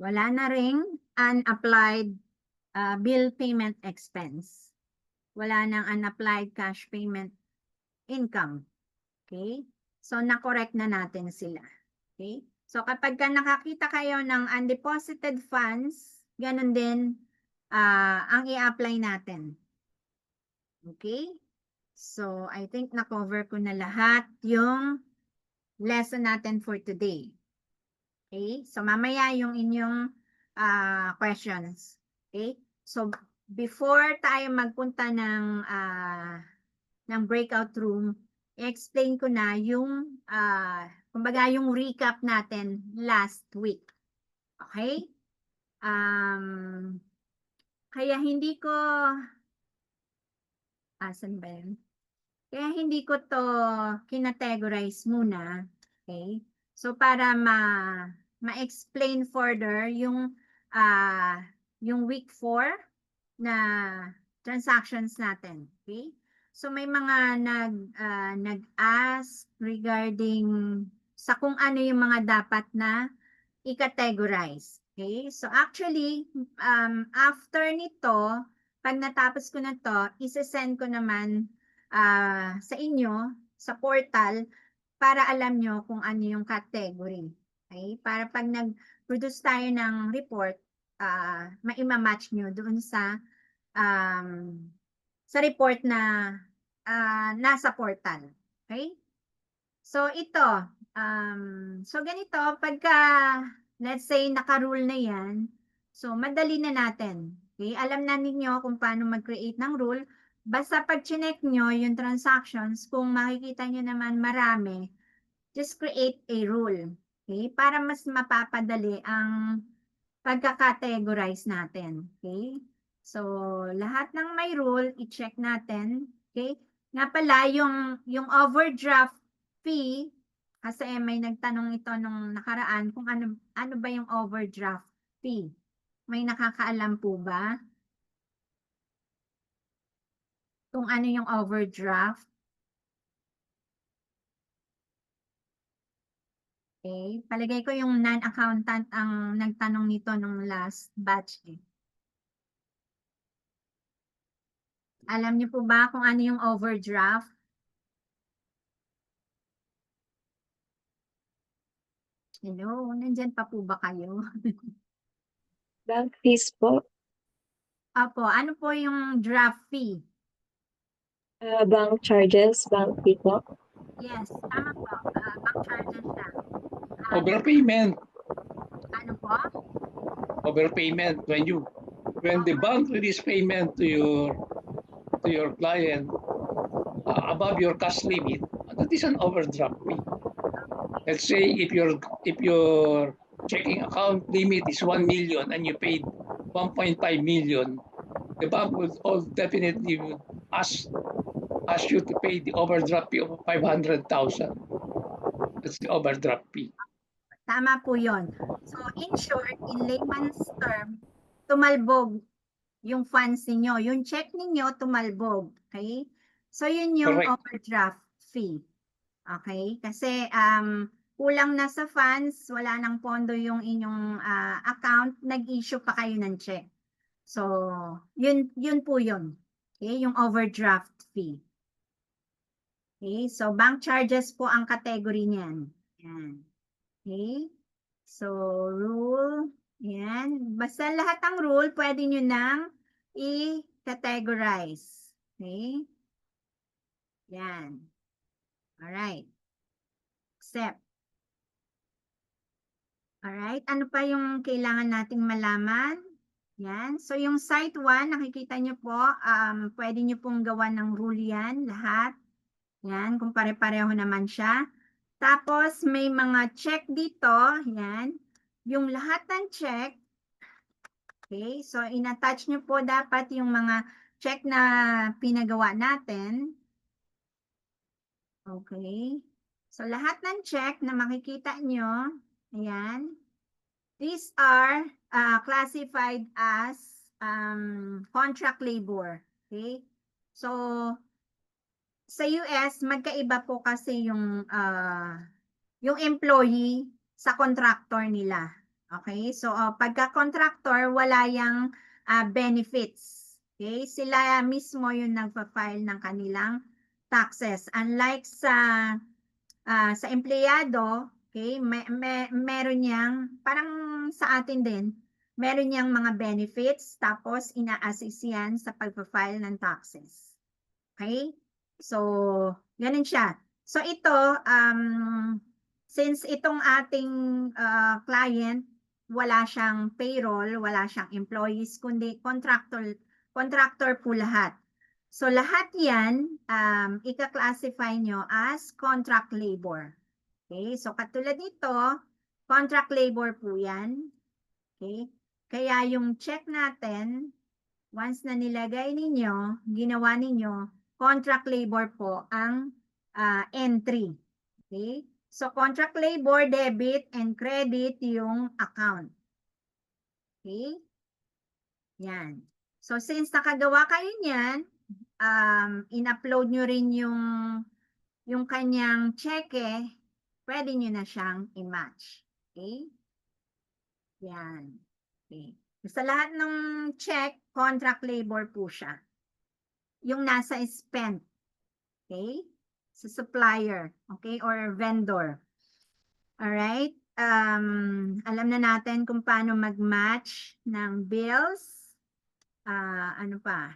Wala na ring unapplied bill payment expense. Wala nang unapplied cash payment income. Okay? So, na-correct na natin sila. Okay? So, kapag nakakita kayo ng undeposited funds, ganun din ang i-apply natin. Okay? So, I think na-cover ko na lahat yung lesson natin for today. Okay? So, mamaya yung inyong questions. Okay? So, before tayo magpunta ng breakout room, i-explain ko na yung, kumbaga yung recap natin last week. Okay? Kaya hindi ko, asan ba yun? Kaya hindi ko to kinategorize muna. Okay? So, para ma-explain further yung week 4 na transactions natin. Okay? So, may mga nag-ask regarding sa kung ano yung mga dapat na i-categorize. Okay? So, actually, after nito, pag natapos ko na to, isa-send ko naman sa inyo, sa portal, para alam nyo kung ano yung category. Okay? Para pag nag-produce tayo ng report, ma-match nyo doon sa sa report na nasa portal. Okay? So ito, so ganito, pagka let's say naka-rule na yan, so madali na natin. Okay? Alam na ninyo kung paano mag-create ng rule. Basta pag chinek nyo yung transactions, kung makikita nyo naman marami, just create a rule. Okay? Para mas mapapadali ang pagka-categorize natin. Okay? So, lahat ng may rule, i-check natin. Okay? Nga pala, yung overdraft fee, kasi may nagtanong ito nung nakaraan kung ano ba yung overdraft fee. May nakakaalam po ba? Kung ano yung overdraft? Okay. Palagay ko yung non-accountant ang nagtanong nito nung last batch eh. Alam niyo po ba kung ano yung overdraft? Hello, nandyan pa po ba kayo?
Bank fees po.
Apo, ano po yung draft fee?
Bank charges, bank fee po.
Yes, tama po. Bank charges siya.
Overpayment.
Ano po?
Overpayment when the bank release payment to your client above your cash limit, that is an overdraft fee. Let's say if your checking account limit is 1 million and you paid 1.5 million, the bank will all definitely would ask you to pay the overdraft fee of 500,000. That's the overdraft fee.
Tama po yon. So, in short, in layman's term, tumalbog yung funds ninyo. Yung check ninyo, tumalbog. Okay? So, yun yung
Correct.
overdraft fee. Okay? Kasi, kulang na sa funds, wala nang pondo yung inyong account, nag-issue pa kayo ng check. So, yun po yun. Okay? Yung overdraft fee. Okay? So, bank charges po ang category niyan. Yan. Okay? So, rule. Yan. Basta lahat ng rule, pwede nyo nang i-categorize. Okay? Yan. Alright. Accept. Alright. Ano pa yung kailangan nating malaman? Yan. So, yung site 1, nakikita nyo po, pwede nyo pong gawa ng rule yan, lahat. Yan, kung pare-pareho naman siya. Tapos, may mga check dito. Yan. Yung lahat ng check. Okay. So, in-attach nyo po dapat yung mga check na pinagawa natin. Okay. So, lahat ng check na makikita nyo. Ayan. These are classified as contract labor. Okay. So, sa US, magkaiba po kasi yung employee sa contractor nila. Okay? So, pagka contractor, wala yung benefits. Okay? Sila mismo yung nagpa-file ng kanilang taxes. Unlike sa empleyado, okay, meron yang, parang sa atin din, meron yang mga benefits, tapos ina-assist yan sa pagpa-file ng taxes. Okay? So, ganun siya. So, ito, since itong ating client, wala siyang payroll, wala siyang employees, kundi contractor po lahat. So, lahat yan, ika-classify nyo as contract labor. Okay? So, katulad nito, contract labor po yan. Okay? Kaya yung check natin, once na nilagay ninyo, ginawa ninyo, contract labor po ang entry. Okay? So, contract labor, debit, and credit yung account. Okay? Yan. So, since nakagawa kayo niyan, in-upload nyo rin yung kanyang cheque, pwede nyo na siyang i-match. Okay? Yan. Okay. Sa lahat ng check, contract labor po siya. Yung nasa spent. Okay? Sa supplier. Okay? Or vendor. Alright? Alam na natin kung paano mag-match ng bills. Ano pa?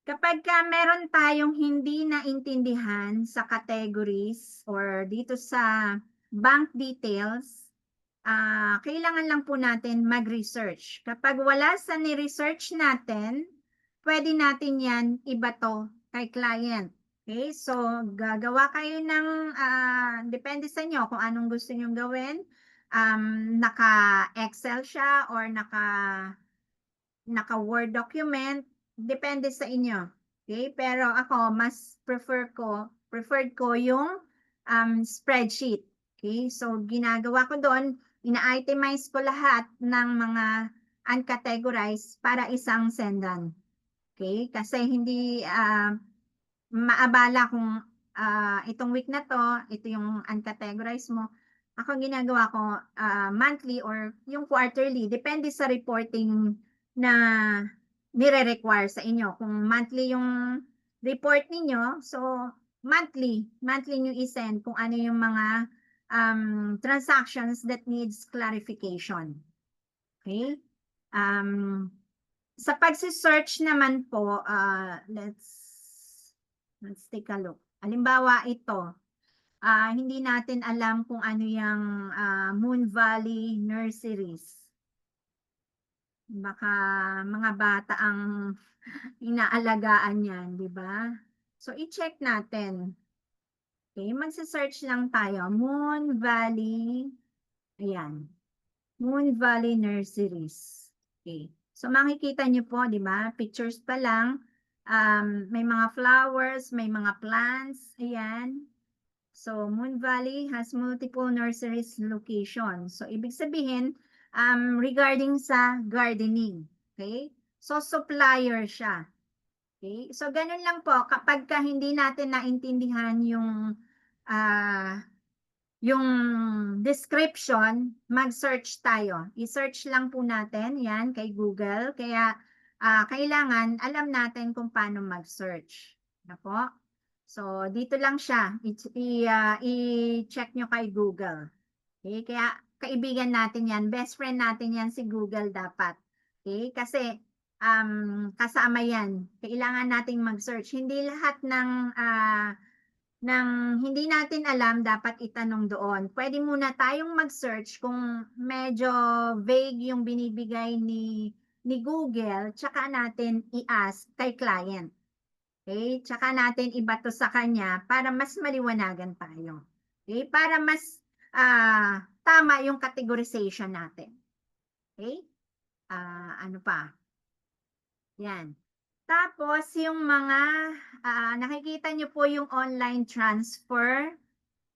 Kapag meron tayong hindi naintindihan sa categories or dito sa bank details, kailangan lang po natin mag-research. Kapag wala sa ni-research natin, pwede natin yan ibato kay client. Okay, so gagawa kayo ng, depende sa inyo kung anong gusto nyo gawin. Naka-Excel siya or naka-Word document, depende sa inyo. Okay? Pero ako, mas preferred ko yung spreadsheet. Okay? So, ginagawa ko doon, ina-itemize ko lahat ng mga uncategorized para isang sendan. Okay? Kasi hindi maabala kung itong week na to, ito yung uncategorized mo. Ako ginagawa ko monthly or yung quarterly, depende sa reporting na nire-require sa inyo. Kung monthly yung report ninyo, so monthly nyo isend kung ano yung mga transactions that needs clarification. Okay? Sa pagsi-search naman po, let's take a look. Halimbawa ito, hindi natin alam kung ano yung Moon Valley Nurseries. Baka mga bata ang inaalagaan yan, di ba? So, i-check natin. Okay, magsa-search lang tayo. Moon Valley, ayan. Moon Valley Nurseries. Okay. So, makikita nyo po, di ba? Pictures pa lang. May mga flowers, may mga plants. Ayan. So, Moon Valley has multiple nurseries location. So, ibig sabihin, regarding sa gardening. Okay? So, supplier siya. Okay? So, ganun lang po. Kapag hindi natin naintindihan yung description, mag-search tayo. I-search lang po natin yan kay Google. Kaya, kailangan alam natin kung paano mag-search. Na po? So, dito lang siya. I-check nyo kay Google. Okay? Kaya, kaibigan natin yan. Best friend natin yan si Google dapat. Okay? Kasi, kasama yan. Kailangan nating mag-search. Hindi lahat ng hindi natin alam, dapat itanong doon. Pwede muna tayong mag-search kung medyo vague yung binibigay ni Google, tsaka natin i-ask kay client. Okay? Tsaka natin ibato sa kanya para mas maliwanagan tayo. Okay? Para mas tama yung categorization natin. Okay? Ano pa? Yan. Tapos, yung mga, nakikita nyo po yung online transfer.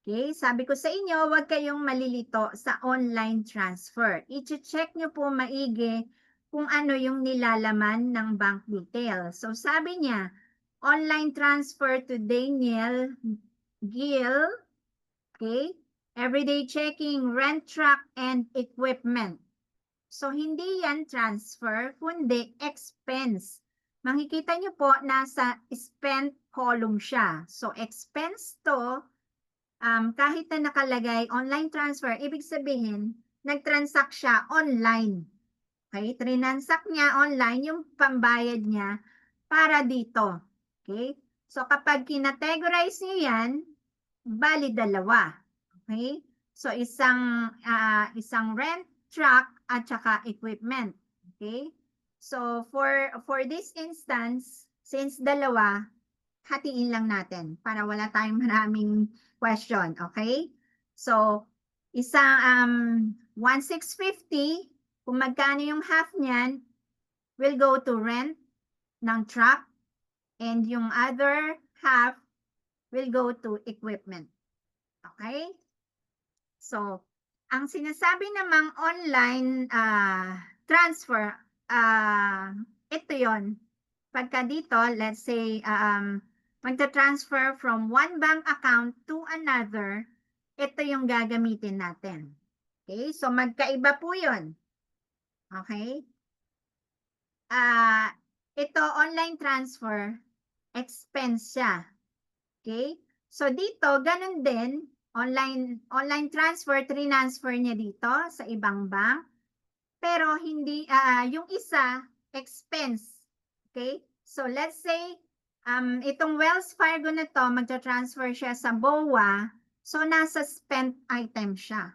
Okay? Sabi ko sa inyo, huwag kayong malilito sa online transfer. I-check nyo po maigi kung ano yung nilalaman ng bank details. So, sabi niya, online transfer to Daniel Gill, okay? Everyday checking, rent truck, and equipment. So, hindi yan transfer, kundi expense. Makikita nyo po, nasa spent column siya. So, expense to, kahit na nakalagay online transfer, ibig sabihin, nag-transact siya online. Okay? Trinansact niya online yung pambayad niya para dito. Okay? So, kapag kinategorize niyo yan, bali dalawa. Okay? So, isang rent truck at saka equipment. Okay? So, for this instance, since dalawa, hatiin lang natin para wala tayong maraming question. Okay? So, isang 1,650, kung magkano yung half niyan, will go to rent ng truck, and yung other half will go to equipment. Okay? So, ang sinasabi namang online transfer, ito yon. Pagka dito, let's say, magta-transfer from one bank account to another, ito yung gagamitin natin. Okay? So, magkaiba po yun. Okay? Ito, online transfer, expense siya. Okay? So, dito, ganun din, online transfer, transfer niya dito sa ibang bank. Pero hindi, yung isa, expense. Okay? So let's say itong Wells Fargo na to, magta-transfer siya sa BOA. So nasa spent item siya.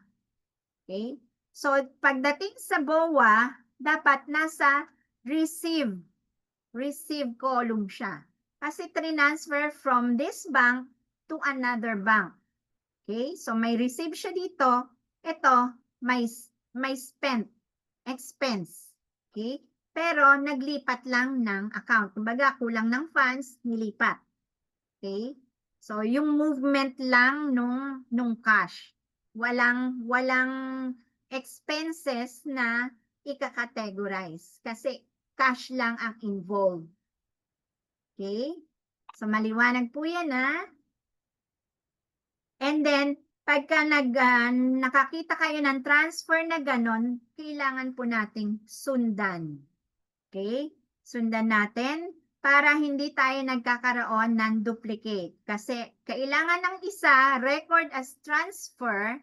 Okay? So pagdating sa BOA, dapat nasa receive column siya. Kasi transfer from this bank to another bank. Okay? So may receive siya dito. Ito, may spent expense. Okay? Pero naglipat lang ng account. Kumbaga, kulang ng funds, nilipat. Okay? So yung movement lang nung cash. Walang expenses na ika-categorize kasi cash lang ang involved. Okay? So maliwanag po yan, ha? And then, pagka nakakita kayo ng transfer na ganon, kailangan po nating sundan. Okay? Sundan natin para hindi tayo nagkakaroon ng duplicate. Kasi kailangan ng isa, record as transfer,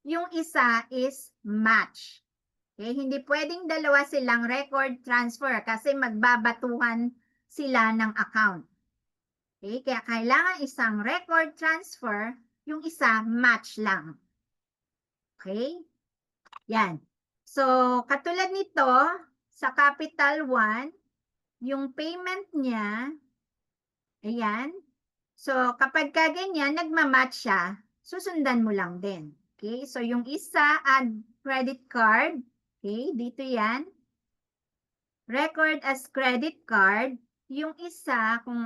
yung isa is match. Okay? Hindi pwedeng dalawa silang record transfer kasi magbabatuhan sila ng account. Okay? Kaya kailangan isang record transfer, yung isa match lang. Okay? Yan. So, katulad nito, sa Capital One, yung payment niya, ayan. So, kapag kaganyan, nagmamatch siya, susundan mo lang din. Okay? So, yung isa, add credit card. Okay? Dito yan. Record as credit card. Yung isa, kung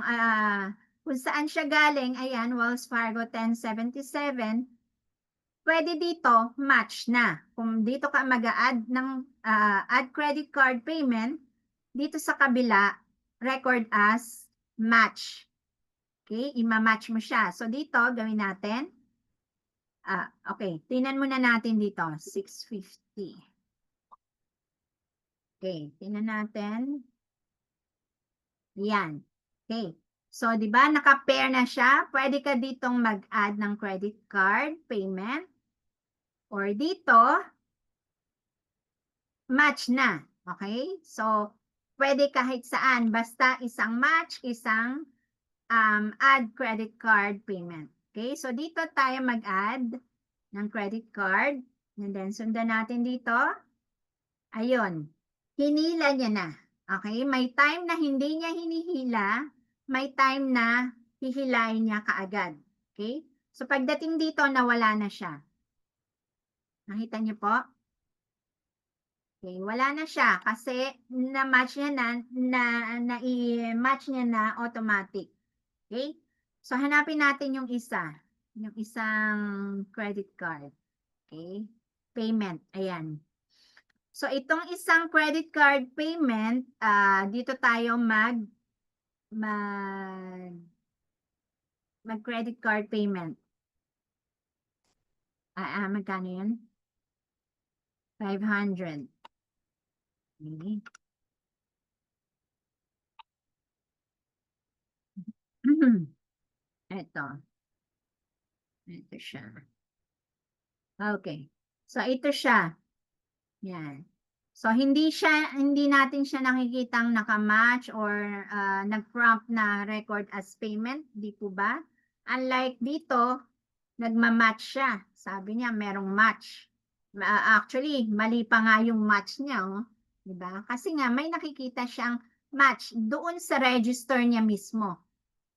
saan siya galing, ayan, Wells Fargo 1077, pwede dito, match na. Kung dito ka mag-add ng add credit card payment, dito sa kabila, record as match. Okay, ima-match mo siya. So dito, gawin natin. Okay, tingnan muna natin dito, 650. Okay, tingnan natin. Yan. Okay. So, di ba, naka-pair na siya. Pwede ka ditong mag-add ng credit card payment. Or dito, match na. Okay? So, pwede kahit saan. Basta isang match, isang add credit card payment. Okay? So, dito tayo mag-add ng credit card. And then, sundan natin dito. Ayun. Hinila niya na. Okay? May time na hindi niya hinihila. May time na hihilain niya kaagad. Okay? So, pagdating dito, nawala na siya. Nakita niyo po? Okay, wala na siya kasi na-match niya na-match niya na automatic. Okay? So, hanapin natin yung isa. Yung isang credit card. Okay? Payment. Ayan. So, itong isang credit card payment, dito tayo mag-credit card payment. Magkano yun? 500. Okay. Ito. Ito siya. Okay. So, ito siya. Yan. So, hindi natin siya nakikitang nakamatch or nag-prompt na record as payment. Di po ba? Unlike dito, nagmamatch siya. Sabi niya, merong match. Actually, mali pa nga yung match niya. Oh. Diba? Kasi nga, may nakikita siyang match doon sa register niya mismo.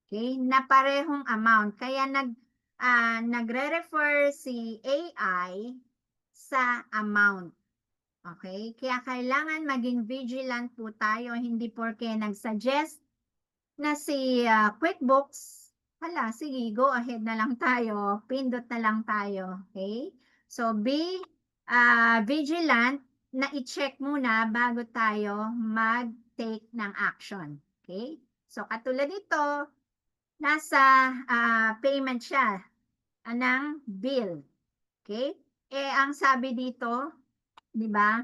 Okay? Na parehong amount. Kaya nagre-refer si AI sa amount. Okay? Kaya kailangan maging vigilant po tayo. Hindi porke nag-suggest na si QuickBooks, hala, sige, go ahead na lang tayo. Pindot na lang tayo. Okay? So, be vigilant na i-check muna bago tayo mag-take ng action. Okay? So, katulad nito, nasa payment siya ng bill. Okay? Ang sabi dito, di ba?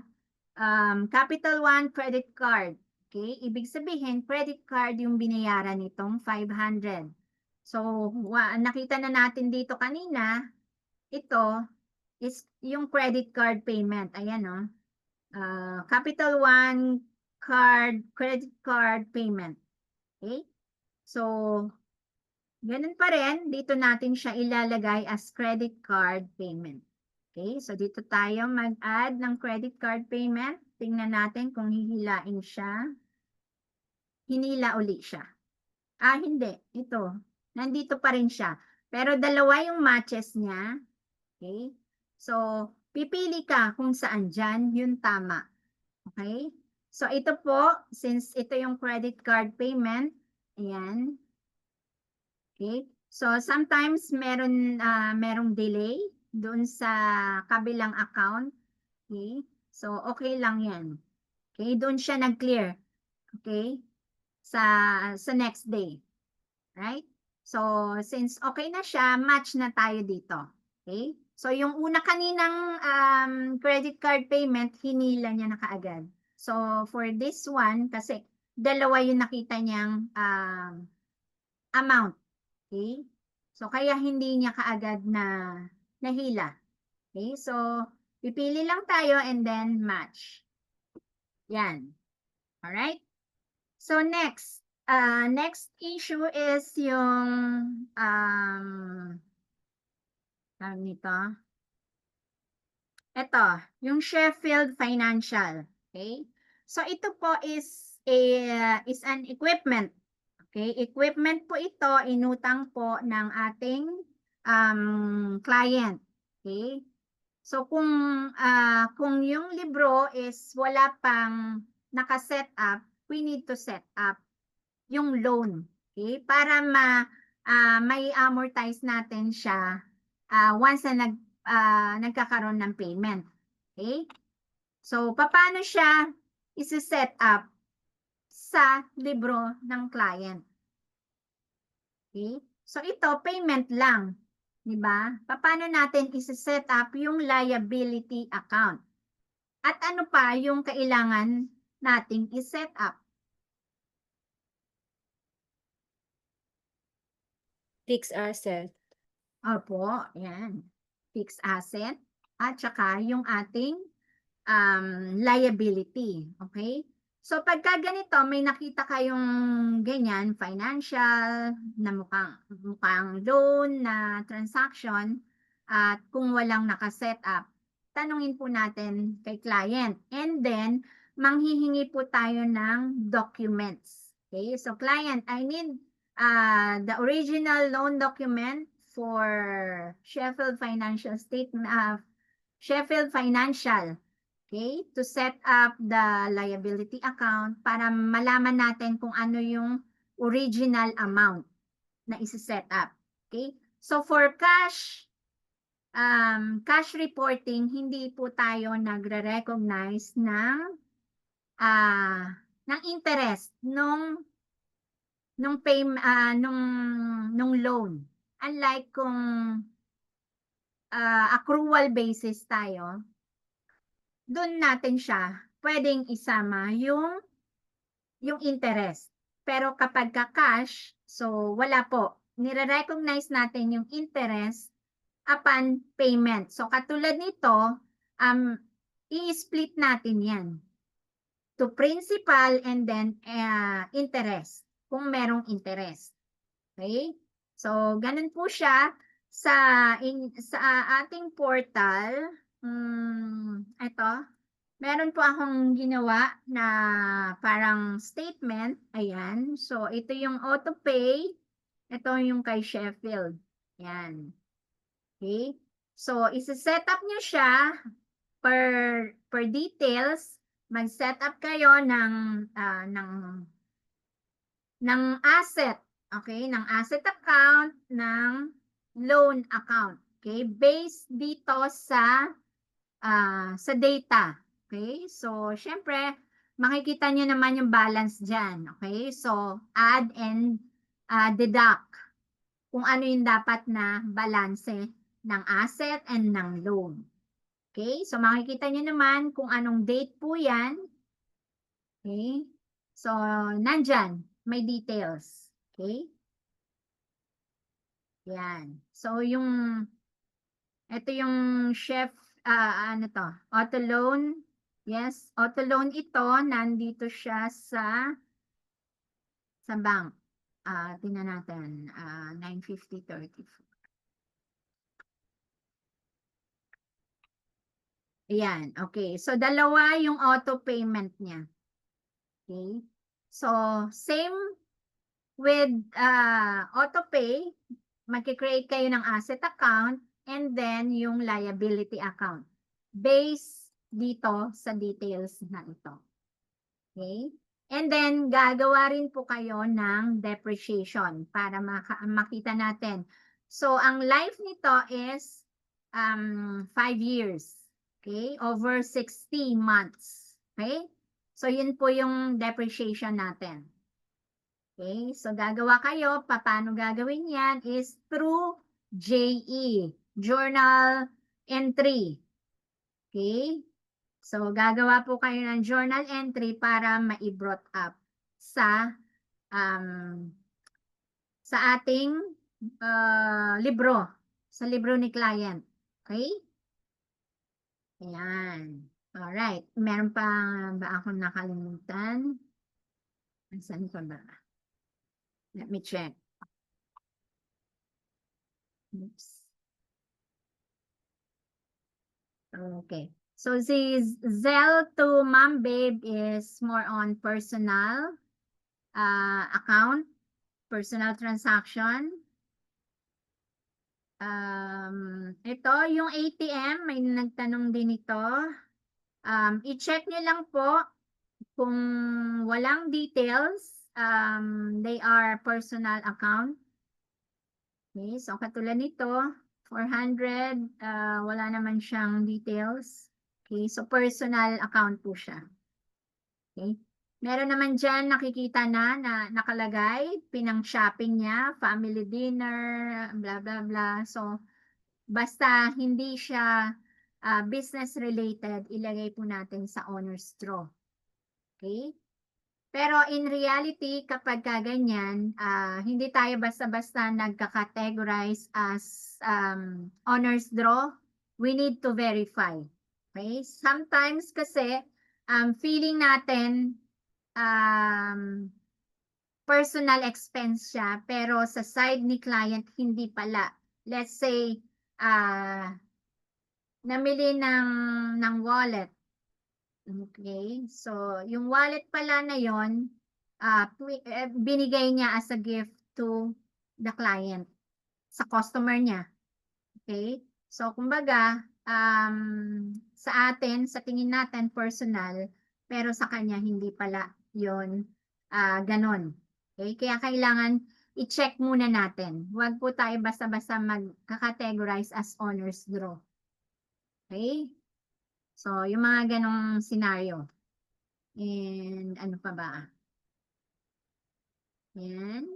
Capital One credit card. Okay? Ibig sabihin, credit card yung binayaran nitong 500. So, nakita na natin dito kanina, ito is yung credit card payment. Ayan, no? Capital One credit card payment. Okay? So, ganun pa rin, dito natin siya ilalagay as credit card payment. Okay? So, dito tayo mag-add ng credit card payment. Tingnan natin kung hihilain siya. Hinila uli siya. Hindi. Ito. Nandito pa rin siya. Pero dalawa yung matches niya. Okay? So, pipili ka kung saan dyan yung tama. Okay? So, ito po, since ito yung credit card payment, ayan. Okay? So, sometimes merong delay doon sa kabilang account. Okay? So, okay lang yan. Okay? Doon siya nag-clear. Okay? Sa next day. Right? So, since okay na siya, match na tayo dito. Okay? So, yung una kaninang credit card payment, hinila niya na kaagad. So, for this one, kasi dalawa yung nakita niyang amount. Okay? So, kaya hindi niya kaagad na nahila. Okay? So, pipili lang tayo and then match. Yan. Alright? So, next issue is yung tawag nito. Ito, yung Sheffield Financial. Okay? So, ito po is an equipment. Okay? Equipment po ito, inutang po ng ating client. Okay? So, kung yung libro is wala pang nakaset up, we need to set up yung loan. Okay? Para may amortize natin siya once na nagkakaroon ng payment. Okay? So, paano siya isi-set up sa libro ng client? Okay? So, ito, payment lang. Diba? Paano natin isi-set up yung liability account? At ano pa yung kailangan nating i-set up?
Fixed asset.
Opo, yan. Fixed asset. At saka yung ating liability. Okay? So, pagka ganito, may nakita kayong ganyan, financial, na mukhang loan na transaction, at kung walang nakaset up, tanungin po natin kay client. And then, manghihingi po tayo ng documents. Okay? So, client, I need the original loan document for Sheffield Financial Statement, Sheffield Financial, okay, to set up the liability account para malaman natin kung ano yung original amount na isi-set up. Okay? So for cash reporting, hindi po tayo nagre-recognize ng interest nung loan. Unlike kung accrual basis tayo, doon natin siya pwedeng isama yung interest. Pero kapag ka-cash, so wala po. Nire-recognize natin yung interest upon payment. So katulad nito, i-split natin yan to principal and then interest, kung merong interest. Okay? So, ganun po siya sa ating portal. Ito, meron po akong ginawa na parang statement. Ayan. So, ito yung auto-pay. Ito yung kay Sheffield. Ayan. Okay? So, isi-set up nyo siya per details. Mag-set up kayo ng asset. Okay? Ng asset account, ng loan account. Okay? Based dito sa data. Okay? So, syempre, makikita nyo naman yung balance dyan. Okay? So, add and deduct kung ano yung dapat na balanse ng asset and ng loan. Okay? So, makikita nyo naman kung anong date po yan. Okay? So, nandyan. May details. Okay? Yan. So, ito yung auto loan Yes, auto loan ito, nandito siya sa bank. Tingnan natin, 950.34. Ayan, okay. So, dalawa yung auto payment niya. Okay. So, same with auto pay, magkikreate kayo ng asset account and then yung liability account. Based dito sa details na ito. Okay? And then, gagawa rin po kayo ng depreciation para makita natin. So, ang life nito is 5 years. Okay? Over 60 months. Okay? So, yun po yung depreciation natin. Okay? So, gagawa kayo. Paano gagawin yan is through JE, Journal Entry. Okay? So, gagawa po kayo ng journal entry para ma-brought up sa ating libro, sa libro ni client. Okay? Ayan. Alright. Meron pa ba akong nakalimutan? Saan pa ba? Let me check. Oops. Okay. So, the Zelle to Mom Babe is more on personal account, personal transaction. Ito, yung ATM, may nagtanong din ito. I-check nyo lang po kung walang details, they are personal account. Okay, so katulad nito, 400, wala naman siyang details. Okay, so personal account po siya. Okay. Meron naman dyan nakikita na nakalagay, pinang-shopping niya, family dinner, blah, blah, blah. So, basta hindi siya business related, ilagay po natin sa owner's draw. Okay? Pero in reality, kapag ganyan, hindi tayo basta-basta nagka-categorize as owner's draw. We need to verify. Okay? Sometimes kasi, feeling natin, personal expense siya, pero sa side ni client, hindi pala. Let's say, namili ng wallet. Okay, so yung wallet pala na yon, binigay niya as a gift to the client, sa customer niya. Okay, so kumbaga, sa atin, sa tingin natin personal, pero sa kanya hindi pala yon ganon. Okay, kaya kailangan i-check muna natin. Huwag po tayo basta-basta mag-categorize as owner's draw. Okay? So, yung mga ganong scenario. And ano pa ba? Yan.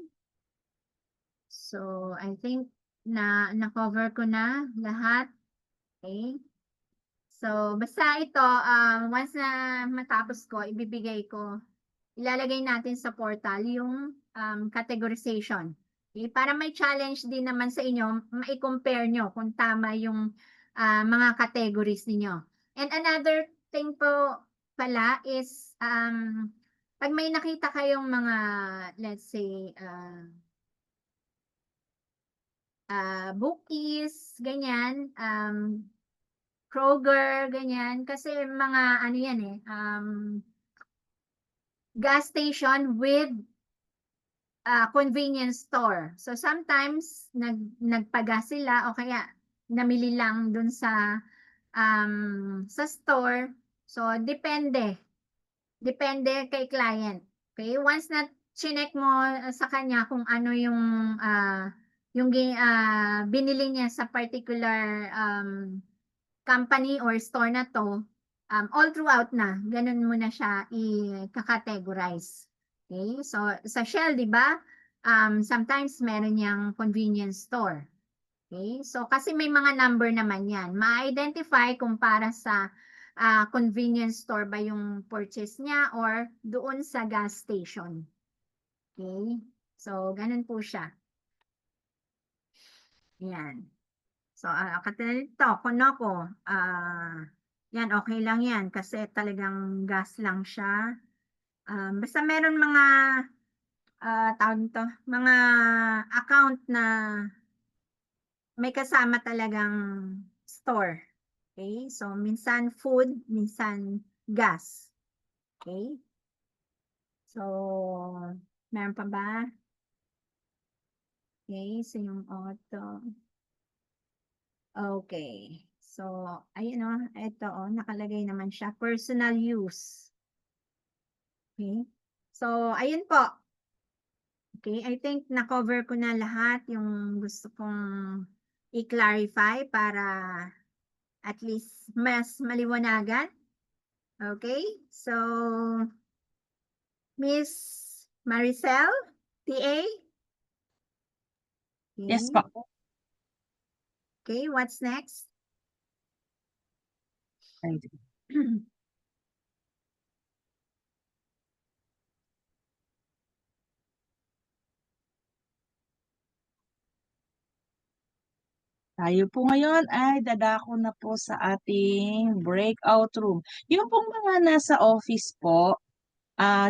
So, I think na-cover ko na lahat. Okay? So, basta ito, once na matapos ko, ilalagay natin sa portal yung categorization. Okay? Para may challenge din naman sa inyo, ma-compare nyo kung tama yung mga categories ninyo. And another thing po pala is, pag may nakita kayong mga, let's say, Bookies, ganyan, Kroger, ganyan, kasi mga ano yan gas station with convenience store. So sometimes nagpagas sila o kaya namili lang dun sa store. So depende kay client. Okay? Once na chinek mo sa kanya kung ano yung binili niya sa particular company or store na to, all throughout na, ganun mo na siya i-categorize. Okay? So, sa Shell, di ba? Sometimes meron niyang convenience store. Okay? So, kasi may mga number naman yan. Ma-identify kung para sa convenience store ba yung purchase niya or doon sa gas station. Okay? So, ganun po siya. Yan. So, katulad ito, Konoko, yan, okay lang yan kasi talagang gas lang siya. Basta meron mga tawag nito, mga account na may kasama talagang store. Okay? So, minsan food, minsan gas. Okay? So, meron pa ba? Okay, so yung auto. Okay. So, ayun o, ito o, nakalagay naman siya, personal use. Okay? So, ayun po. Okay, I think na-cover ko na lahat yung gusto kong i-clarify para at least mas maliwanagan. Okay? So, Miss Maricel, TA?
Yes
Okay.
po.
Okay, what's next?
Tayo po ngayon ay dadako na po sa ating breakout room. Yung pong mga nasa office po,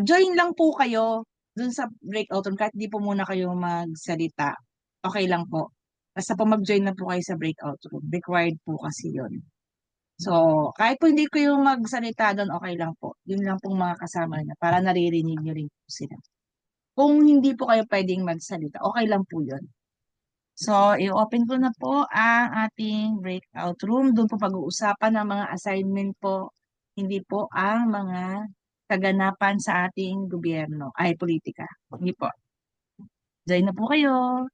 join lang po kayo dun sa breakout room kahit di po muna kayo magsalita. Okay lang po. Basta po mag-join na po kayo sa breakout room. Required po kasi yun. So, kahit po hindi kayo magsalita doon, okay lang po. Yun lang pong mga kasama niya para naririnig niyo rin po sila. Kung hindi po kayo pwedeng magsalita, okay lang po yun. So, i-open ko na po ang ating breakout room. Doon po pag-uusapan ng mga assignment po, hindi po ang mga kaganapan sa ating gobyerno, ay politika. Hindi po. Join na po kayo.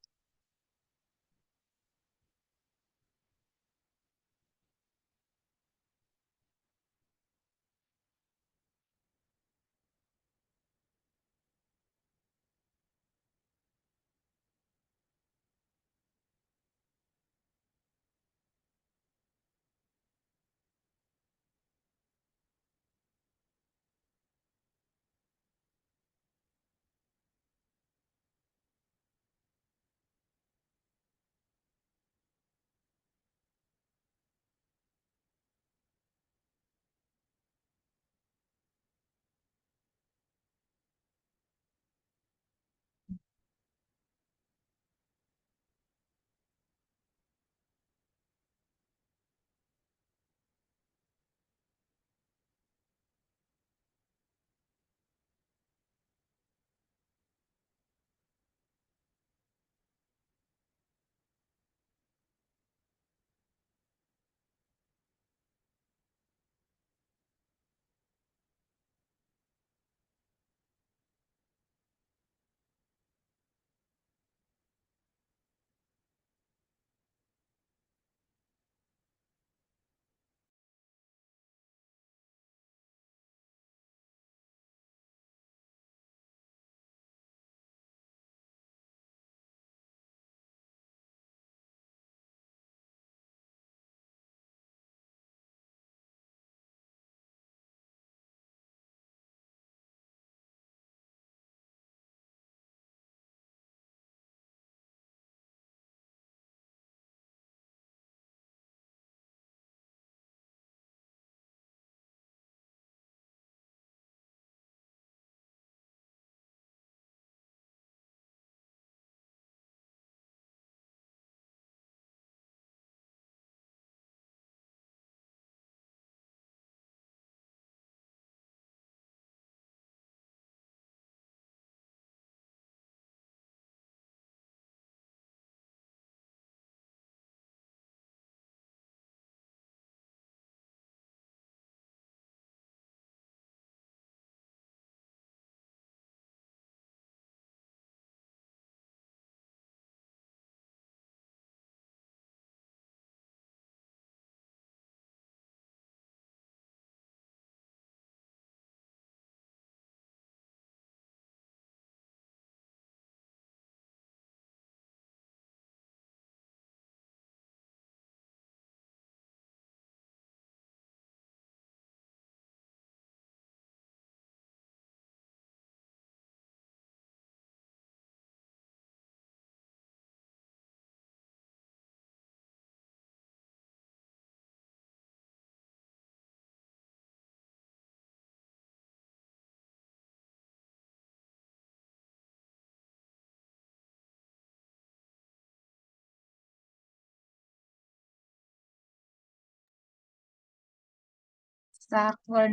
instructor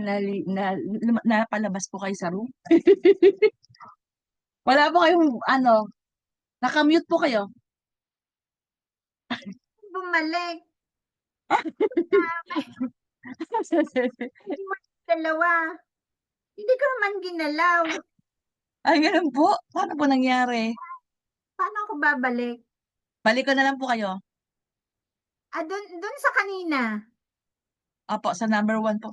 napalabas po kayo sa room? Wala po kayong nakamute po kayo?
Bumalik. Dalawa. Hindi ko naman ginalaw.
Ay, ganun po. Paano po nangyari?
Paano ako babalik?
Balik ko na lang po kayo.
Dun sa kanina.
Opo, sa number 1 po.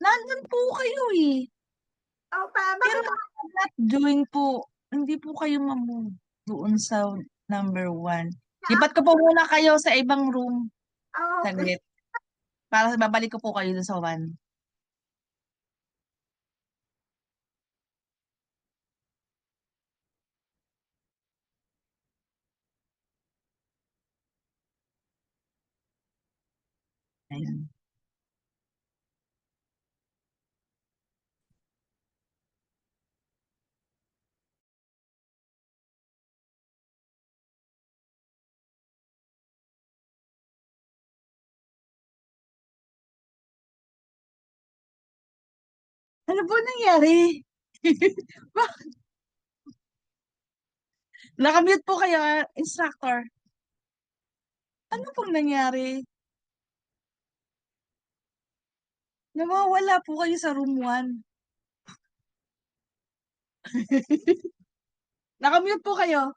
Nandun po kayo eh.
Oh,
Pero
bakit?
not join po. Hindi po kayo mamove doon sa number 1. Lipat ko po muna kayo sa ibang room.
Oh,
Saglit. Para babalik ko po kayo doon sa 1. Ayun. Ano po nangyari? Bakit? Nakamute po kayo, instructor. Ano pong nangyari? Nawawala po kayo sa room 1. Nakamute po kayo.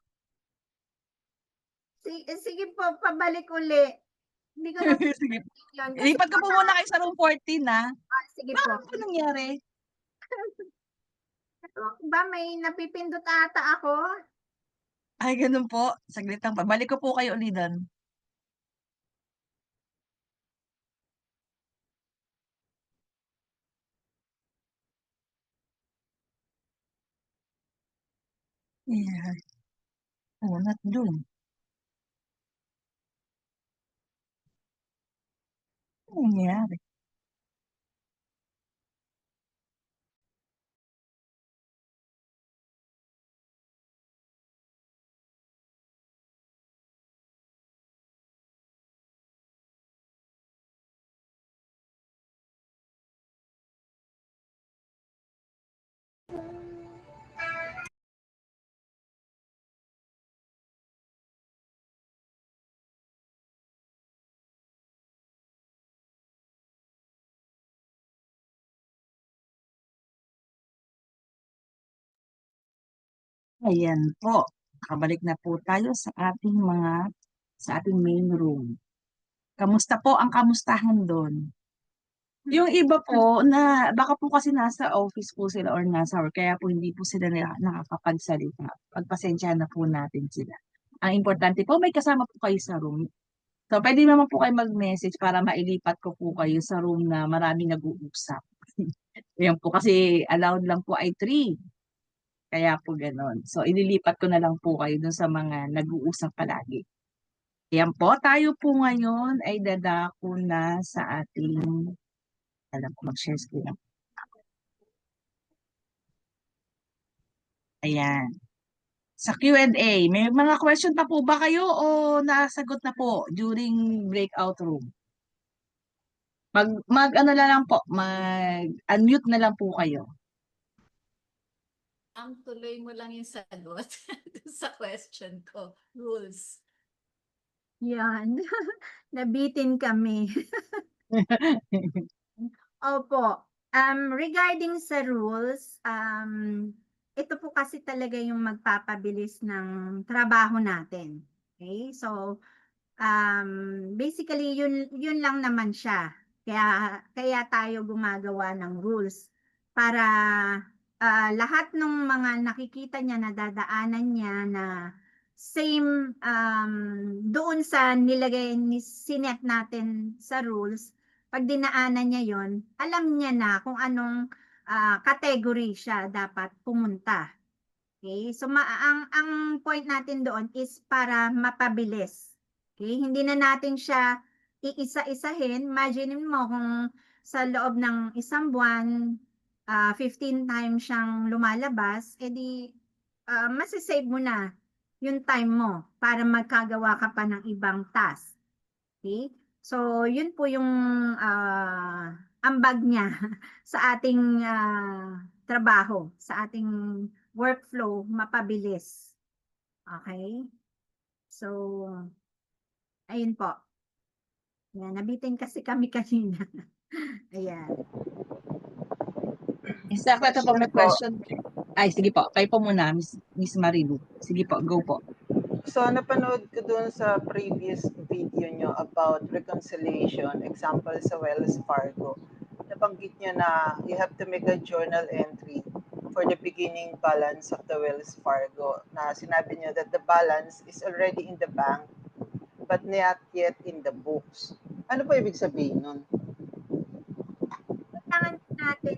sige po, pabalik uli. Hindi ko na
Sige.
yun. Kasi,
Ilipat ko po muna kayo sa room 14, ha?
sige po.
Bakit po nangyari?
Ba, may napipindot ata ako?
Ay, ganun po. Saglit lang. Balik ko po kayo ulit doon. Yeah. Oh, not doon. Ano nangyari? Ayan po. Nakabalik na po tayo sa ating main room. Kamusta po ang kamustahan doon? Yung iba po na baka po kasi nasa office po sila or nasa work kaya po hindi po sila nakakapagsalita. Pagpasensyahan na po natin sila. Ang importante po may kasama po kayo sa room. So pwede naman po kayo mag-message para mailipat ko po kayo sa room na maraming nag-uusap. Yan po kasi allowed lang po ay 3. Kaya po ganon. So ililipat ko na lang po kayo dun sa mga nag-uusap palagi. Yan po, tayo po ngayon ay dadako na sa ating alam ko mag-share screen lang. Ayan. Sa Q&A, may mga question pa po ba kayo o nasagot na po during breakout room? Mag-ano na lang po, mag-unmute na lang po kayo.
Ang tuloy mo lang yung sagot sa question ko. Rules.
Yan. Nabitin kami. Opo. Regarding sa rules, ito po kasi talaga yung magpapabilis ng trabaho natin. Okay? So, basically, yun lang naman siya. Kaya tayo gumagawa ng rules para lahat ng mga nakikita niya na dadaanan niya na same doon sa nilagay ni sinet natin sa rules, pag dinaanan niya yon, alam niya na kung anong category siya dapat pumunta. Okay? So ang point natin doon is para mapabilis. Okay? Hindi na natin siya iisa-isahin. Imagine mo kung sa loob ng isang buwan 15 times siyang lumalabas, edi masisave mo na yung time mo para magkagawa ka pa ng ibang task. Okay? So, yun po yung ambag niya sa ating trabaho, sa ating workflow mapabilis. Okay? So, ayun po. Yan, nabitin kasi kami kanina. Ayan.
Exactly, ito pong may
Question
question. Ay, sige po. Kayo po muna, Miss Marilu. Sige po, go po.
So, napanood ko dun sa previous video nyo about reconciliation, example sa Wells Fargo. Nabanggit nyo na you have to make a journal entry for the beginning balance of the Wells Fargo. Na sinabi nyo that the balance is already in the bank but not yet in the books. Ano po ibig sabihin nun?
Kailangan natin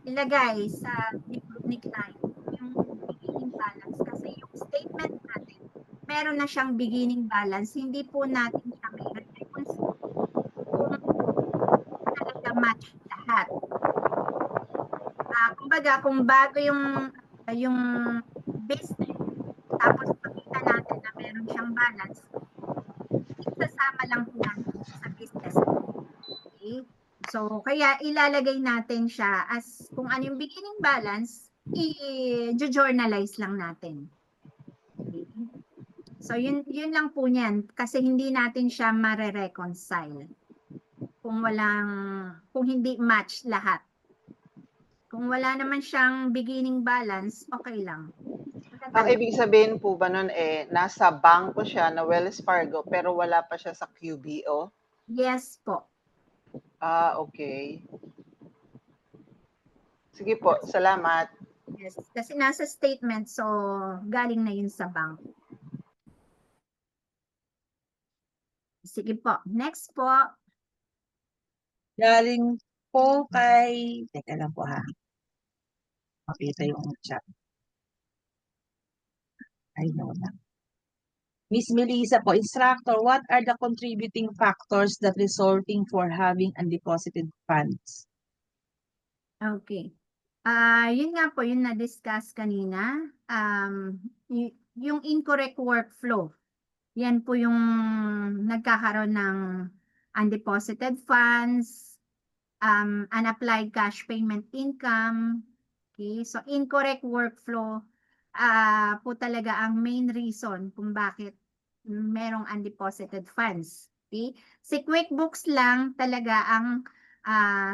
ilagay sa libro ni client yung beginning balance kasi yung statement natin meron na siyang beginning balance, hindi po natin siya may reconcile kung talaga match lahat. Kumbaga, kung bago yung business, tapos makita natin na meron siyang balance, isasama lang po natin sa business. Okay? So, kaya ilalagay natin siya as kung ano yung beginning balance, i-journalize lang natin. Okay? So, yun lang po niyan. Kasi hindi natin siya mare-reconcile. Kung hindi match lahat. Kung wala naman siyang beginning balance, okay lang.
Ang ibig sabihin po ba nun nasa bangko siya na Wells Fargo pero wala pa siya sa QBO?
Yes po.
Okay. Sige po, salamat.
Yes. Kasi nasa statement, so galing na yun sa bank. Sige po. Next po.
Galing po kay... Teka lang po ha. Makita yung chat. Ay, no na. Miss Melissa po, instructor, what are the contributing factors that resulting for having undeposited funds?
Okay. Yun nga po, yung na-discuss kanina. Yung incorrect workflow. Yan po yung nagkakaroon ng undeposited funds, unapplied cash payment income. Okay, so incorrect workflow po talaga ang main reason kung bakit merong undeposited funds. Okay? Si QuickBooks lang talaga ang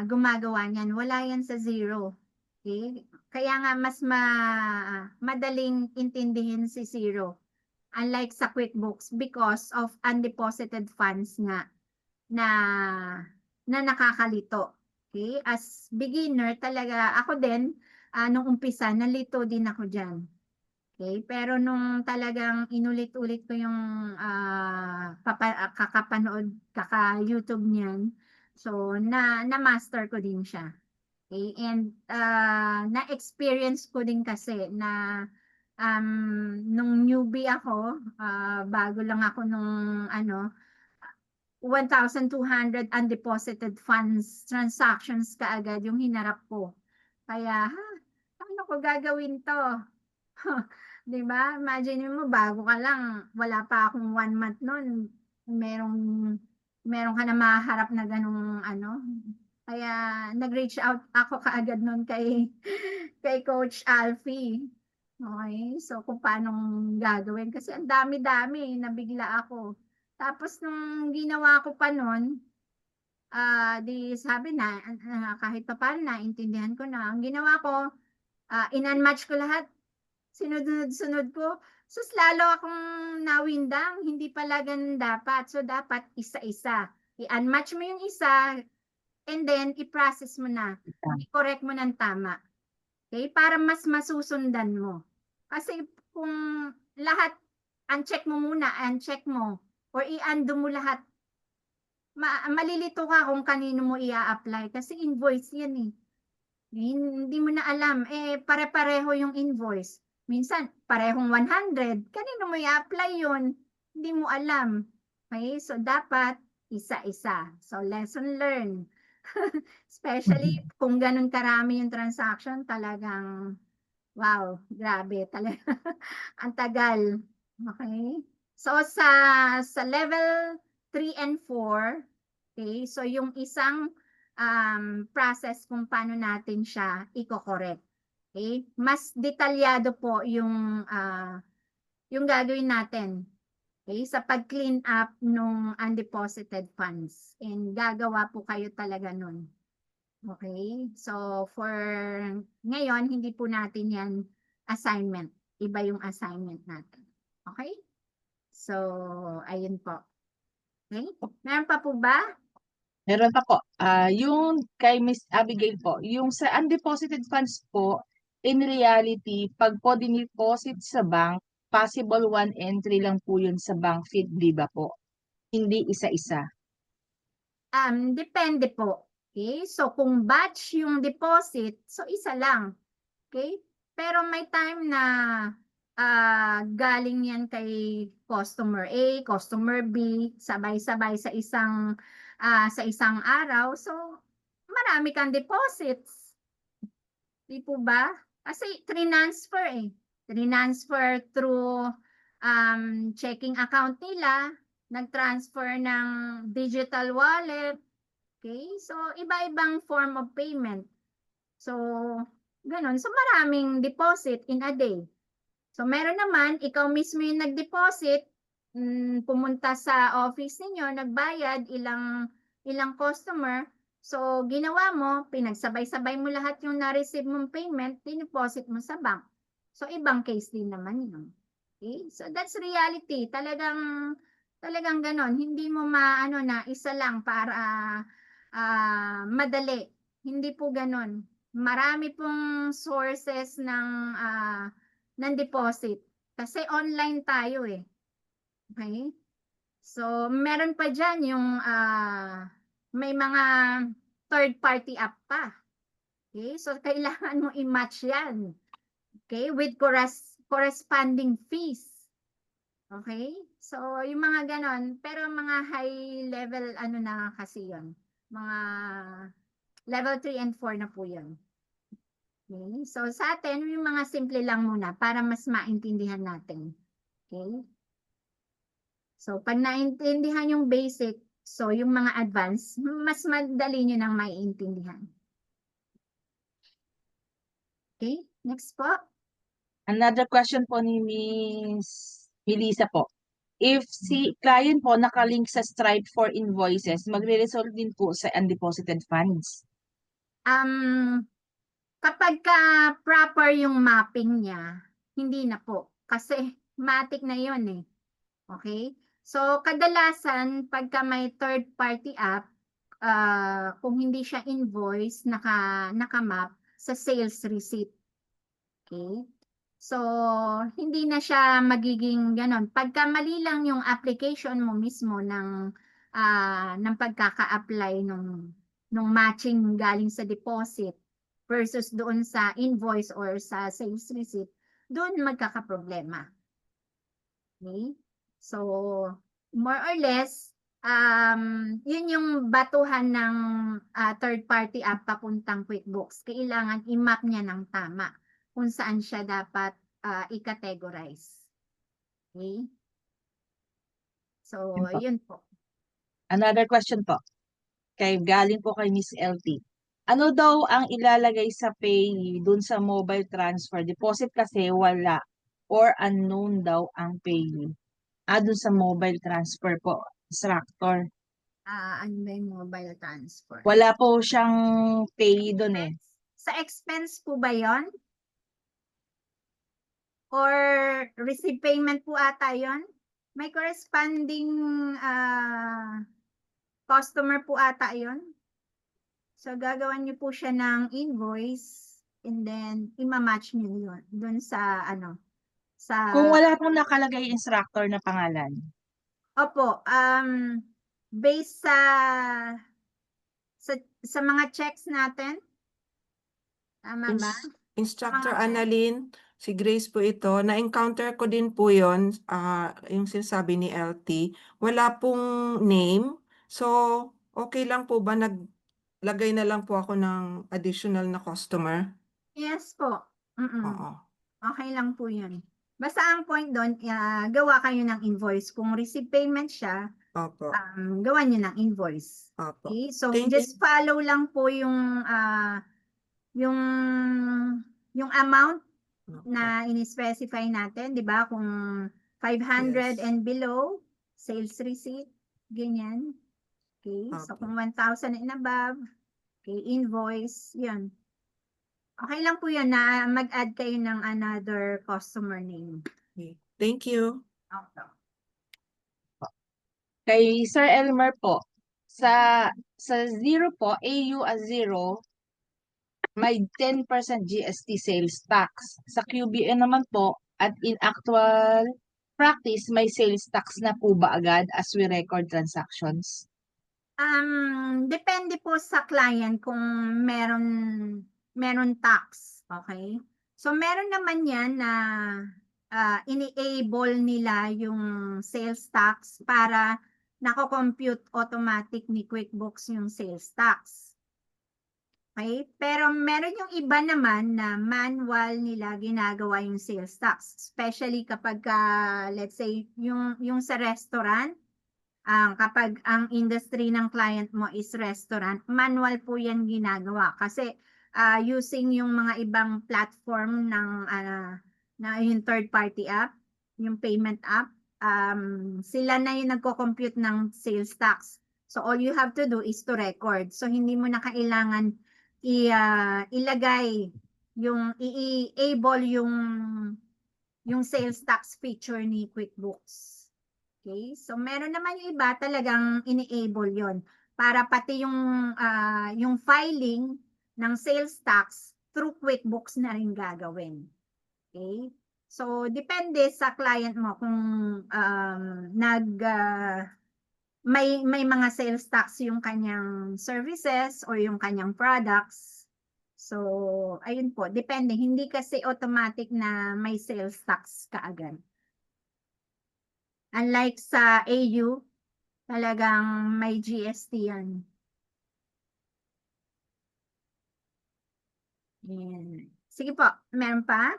gumagawa niyan. Wala yan sa zero. Okay? Kaya nga mas madaling intindihin si zero. Unlike sa QuickBooks because of undeposited funds nga na nakakalito. Okay? As beginner talaga, ako din, nung umpisa, nalito din ako dyan. Okay? Pero nung talagang inulit-ulit ko yung kakapanood, kaka-YouTube niyan, so na-master ko din siya. Okay? And na-experience ko din kasi na nung newbie ako, bago lang ako nung 1,200 undeposited funds transactions kaagad yung hinarap ko. Kaya, ano ko gagawin to? 'Di ba? Imagine mo, bago ka lang, wala pa akong 1 month noon, meron ka na maharap na ganung Kaya nag-reach out ako kaagad noon kay Coach Alfie. Okay, so kung paano gagawin kasi ang dami-dami, nabigla ako. Tapos nung ginawa ko pa noon, di sabi na kahit pa paano naintindihan ko na. Ang ginawa ko, in-unmatch ko lahat. Sunod ko. So, lalo akong nawindang, hindi pala ganun dapat. So, dapat isa-isa. I-unmatch mo yung isa, and then, i-process mo na. I-correct mo ng tama. Okay? Para mas masusundan mo. Kasi kung lahat, uncheck mo muna, uncheck mo, or i-undo mo lahat, malilito ka kung kanino mo i-apply. Kasi invoice yan eh. Hindi mo na alam. Pare-pareho yung invoice. Minsan, parehong 100. Kanino mo i-apply yun? Hindi mo alam. Okay? So, dapat isa-isa. So, lesson learned. Especially kung ganun karami yung transaction, talagang, wow, grabe. Talaga. Ang tagal. Okay? So, sa level 3 and 4, Okay? So yung isang process kung paano natin siya i-correct. Okay? Mas detalyado po yung gagawin natin. Okay? Sa pag-clean up nung undeposited funds. And gagawa po kayo talaga nun. Okay? So for ngayon, hindi po natin yan assignment. Iba yung assignment natin. Okay? So, ayun po. Okay? Meron pa po ba?
Meron pa po. Yung kay Miss Abigail po, yung sa undeposited funds po, in reality, pag po dineposit sa bank, possible one entry lang po yun sa bank feed, di ba po? Hindi isa-isa.
Depende po. Okay? So, kung batch yung deposit, so isa lang. Okay? Pero may time na galing yan kay customer A, customer B, sabay-sabay sa isang araw. So, marami kang deposits. Di po ba? Kasi transfer eh. Transfer through checking account nila, nag-transfer ng digital wallet. Okay? So, iba-ibang form of payment. So, ganun. So, maraming deposit in a day. So, meron naman, ikaw mismo yung nag-deposit, pumunta sa office ninyo, nagbayad, ilang customer. So, ginawa mo, pinagsabay-sabay mo lahat yung na-receive mong payment, dineposit mo sa bank. So, ibang case din naman yun. Okay? So, that's reality. Talagang ganon. Hindi mo maano na isa lang para madali. Hindi po ganon. Marami pong sources ng deposit. Kasi online tayo eh. Okay? So, meron pa dyan yung may mga third party app pa. Okay? So, kailangan mo i-match yan. Okay? With corresponding fees. Okay? So, yung mga ganon. Pero mga high level ano na kasi yun. Mga level 3 and 4 na po yun. Okay? So, sa atin, yung mga simple lang muna para mas maintindihan natin. Okay? So, pag naintindihan yung basic, so yung mga advanced, mas madali nyo nang maiintindihan. Okay? Next po.
Another question po ni Miss Melissa po. If si client po nakalink sa Stripe for invoices, magre-result din po sa undeposited funds.
Kapag ka proper yung mapping niya, hindi na po. Kasi matik na yun eh. Okay? So, kadalasan, pagka may third party app, kung hindi siya invoice, nakamap sa sales receipt. Okay? So, hindi na siya magiging ganon. Pagka mali lang yung application mo mismo ng pagkaka-apply nung matching galing sa deposit versus doon sa invoice or sa sales receipt, doon magkakaproblema. Okay? So, more or less, yun yung batuhan ng third party app papuntang QuickBooks. Kailangan i-map niya ng tama kung saan siya dapat i-categorize. Okay? So, yun po.
Another question po. Galing po kay Miss LT. Ano daw ang ilalagay sa pay dun sa mobile transfer? Deposit kasi wala or unknown daw ang pay. Dun sa mobile transfer po, instructor.
Ano ba yung mobile transfer?
Wala po siyang pay dun eh.
Sa expense po ba yon? Or receive payment po ata yon? May corresponding customer po ata yon? So, gagawan niyo po siya ng invoice and then ima-match niyo yun dun sa
Kung wala pong nakalagay instructor na pangalan.
Opo, based sa mga checks natin, tama ba?
Instructor
Mga check?
Annalyn, si Grace po ito, na-encounter ko din po yon, yung sinasabi ni LT. Wala pong name. So, okay lang po ba naglagay na lang po ako ng additional na customer?
Yes po.
Oo.
Okay lang po yun. Basta ang point doon, gawa kayo ng invoice. Kung receive payment siya,
Opo.
gawa niyo ng invoice.
Opo.
Okay? So,
Thank
just follow lang po yung yung amount
Opo.
na ini-specify natin, 'di ba? Kung 500
Yes.
and below, sales receipt, ganyan. Okay? So,
Opo.
kung 1,000 and above, okay, invoice, 'yun. Okay lang po 'yun na mag-add kayo ng another customer name.
Okay. Thank you.
Okay.
Kay Sir Elmer po, sa zero po, AU as zero, may 10% GST sales tax. Sa QBN naman po, at in actual practice, may sales tax na po ba agad as we record transactions?
Depende po sa client kung meron tax, okay? So meron naman 'yan na ini-able nila yung sales tax para nako-compute automatic ni QuickBooks yung sales tax. Okay? Pero meron yung iba naman na manual nila ginagawa yung sales tax, especially kapag let's say yung sa restaurant. Kapag ang industry ng client mo is restaurant, manual po yan ginagawa. Kasi using yung mga ibang platform na yung third party app, yung payment app, sila na yung nagko-compute ng sales tax. So all you have to do is to record. So hindi mo na kailangan ilagay i-able yung sales tax feature ni QuickBooks. Okay? So meron naman yung iba talagang ini-able yon para pati yung filing ng sales tax through QuickBooks na rin gagawin. Okay? So depende sa client mo kung may mga sales tax yung kanyang services or yung kanyang products. So ayun po, depende. Hindi kasi automatic na may sales tax kaagad. Unlike sa AU, talagang may GST yan. Yan. Sige po, meron pa?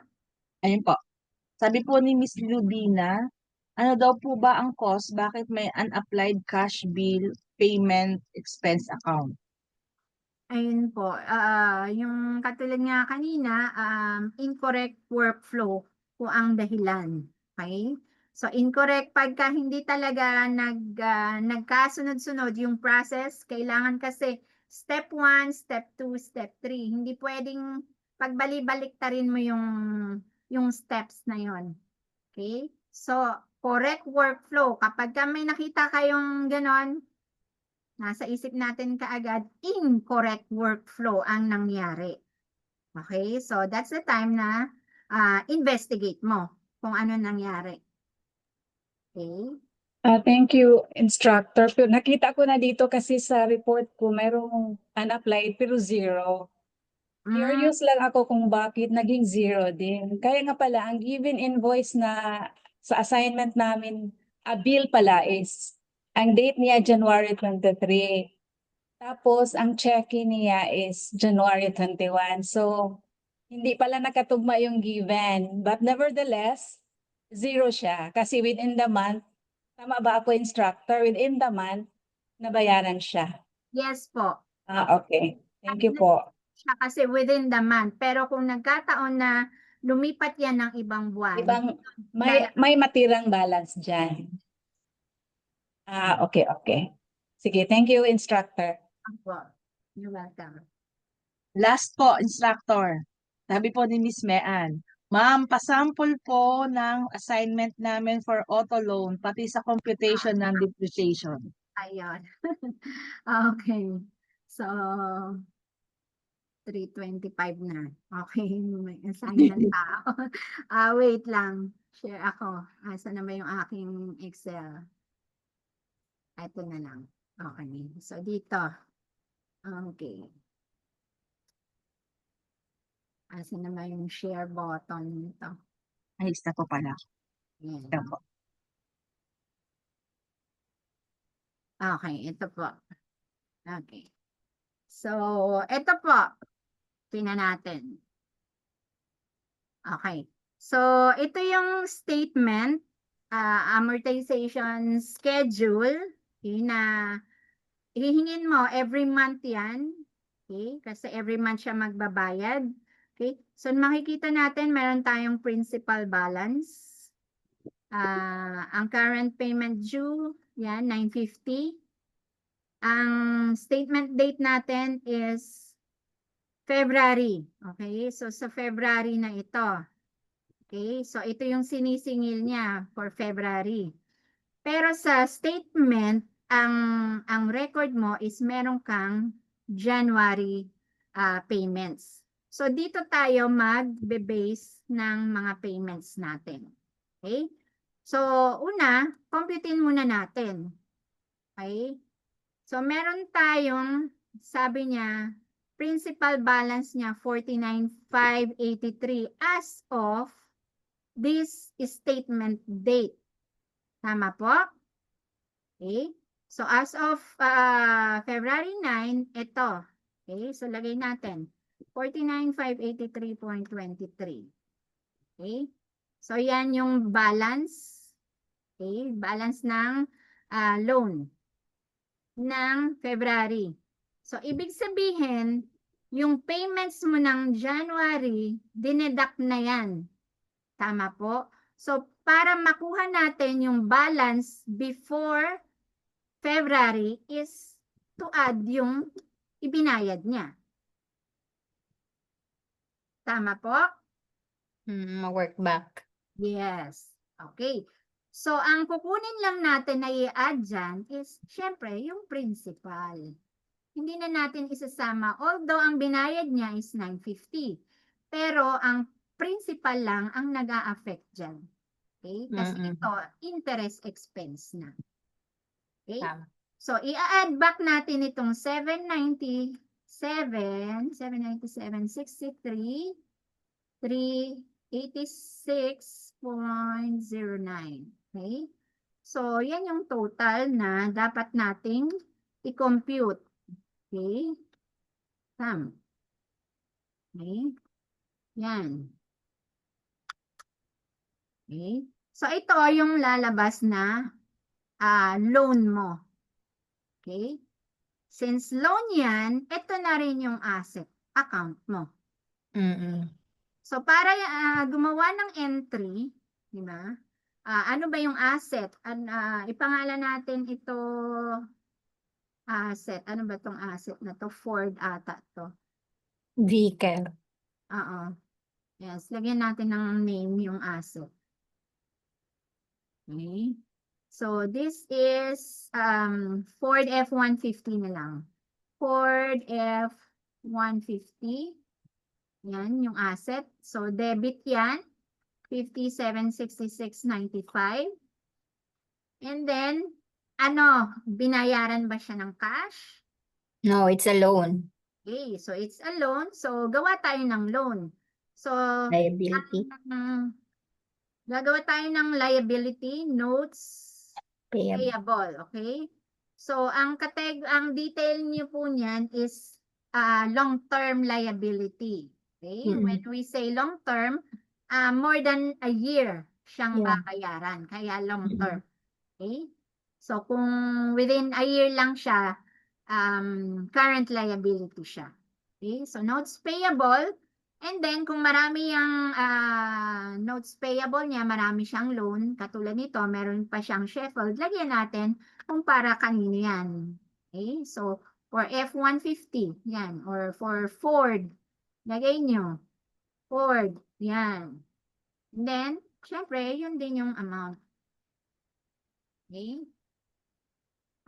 Ayun po. Sabi po ni Miss Ludina, ano daw po ba ang cost? Bakit may unapplied cash bill payment expense account?
Ayun po, yung katulad nga kanina, incorrect workflow po ang dahilan. Okay? So, incorrect pagka hindi talaga nagkasunod-sunod yung process, kailangan kasi step 1, step 2, step 3. Hindi pwedeng pagbali-baliktarin mo yung steps na yon. Okay? So, correct workflow. Kapag may nakita kayong ganon, nasa isip natin kaagad, incorrect workflow ang nangyari. Okay? So, that's the time na investigate mo kung ano nangyari. Okay?
Thank you, instructor. Pero nakita ko na dito kasi sa report ko, mayroong unapplied pero zero. Curious lang ako kung bakit naging zero din. Kaya nga pala, ang given invoice na sa assignment namin, bill pala is, ang date niya January 23. Tapos, ang check-in niya is January 21. So, hindi pala nakatugma yung given. But nevertheless, zero siya. Kasi within the month, tama ba ako instructor? Within the month, nabayaran siya.
Yes po.
Okay. Thank you po.
Siya kasi within the month. Pero kung nagkataon na lumipat yan ng ibang buwan,
May matirang balance dyan. Okay, okay. Sige, thank you, instructor.
You're welcome.
Last po, instructor. Sabi po ni Miss Mean, Ma'am, pasample po ng assignment namin for auto loan, pati sa computation ng depreciation.
Ayun. Okay. So, 3:25 na. Okay, may assignment tao. Wait lang. Share ako. Asa na ba yung aking Excel? Ito na lang. Okay. So, dito. Okay. Asa na ba yung share button nito?
Ay, isa po pala.
Yan.
Ito po.
Okay, ito po. Okay. So, ito po. Tingnan natin. Okay. So, ito yung statement, amortization schedule, okay, na hihingin mo every month yan. Okay, kasi every month siya magbabayad. Okay, so makikita natin meron tayong principal balance. Ang current payment due, yan, 950. Ang statement date natin is February. Okay, so sa February na ito. Okay, so ito yung sinisingil niya for February. Pero sa statement, ang record mo is meron kang January payments. So dito tayo magbe-base ng mga payments natin. Okay? So una, computein muna natin. Okay? So meron tayong, sabi niya, principal balance niya 49,583 as of this statement date. Tama po? Okay? So as of February 9, ito. Okay? So lagay natin 49,583.23. Okay? So yan yung balance. Okay? Balance ng loan ng February. So ibig sabihin, yung payments mo ng January, dineduct na yan. Tama po? So para makuha natin yung balance before February is to add yung ibinayad niya. Tama po?
Ma-work back.
Yes. Okay. So, ang kukunin lang natin na i-add dyan is, syempre, yung principal. Hindi na natin isasama. Although, ang binayad niya is 950. Pero, ang principal lang ang nag-a-affect dyan. Okay? Kasi ito, interest expense na. Okay?
Tama.
So, i-add back natin itong 797.63, 386.09. Okay? So, yan yung total na dapat nating i-compute. Okay? Tama. Okay? Yan. Okay? So, ito yung lalabas na loan mo. Okay? Since loan yan, ito na rin yung asset account mo. So, para gumawa ng entry, di ba? Ano ba yung asset? Ipangalan natin ito asset. Ano ba tong asset na to? Ford ata to.
Vehicle.
Oo. Yes, lagyan natin ng name yung asset. Okay. So, this is Ford F-150 na lang. Ford F-150. Yan, yung asset. So, debit yan. 5766.95. And then, binayaran ba siya ng cash?
No, it's a loan.
Okay, so it's a loan. So, gawa tayo ng loan. So,
Liability.
gagawa tayo ng liability notes
Payable.
payable. Okay? So, ang detail niyo po niyan is long-term liability. Okay? When we say long-term, more than a year siyang babayaran. Kaya long-term. Okay? So, kung within a year lang siya, current liability siya. Okay? So, notes payable. And then, kung marami yung notes payable niya, marami siyang loan, katulad nito, meron pa siyang Sheffield, lagyan natin kung para kanino yan. Okay? So, for F-150, yan. Or for Ford, lagay nyo. Ford, yan. And then, syempre, yun din yung amount. Okay?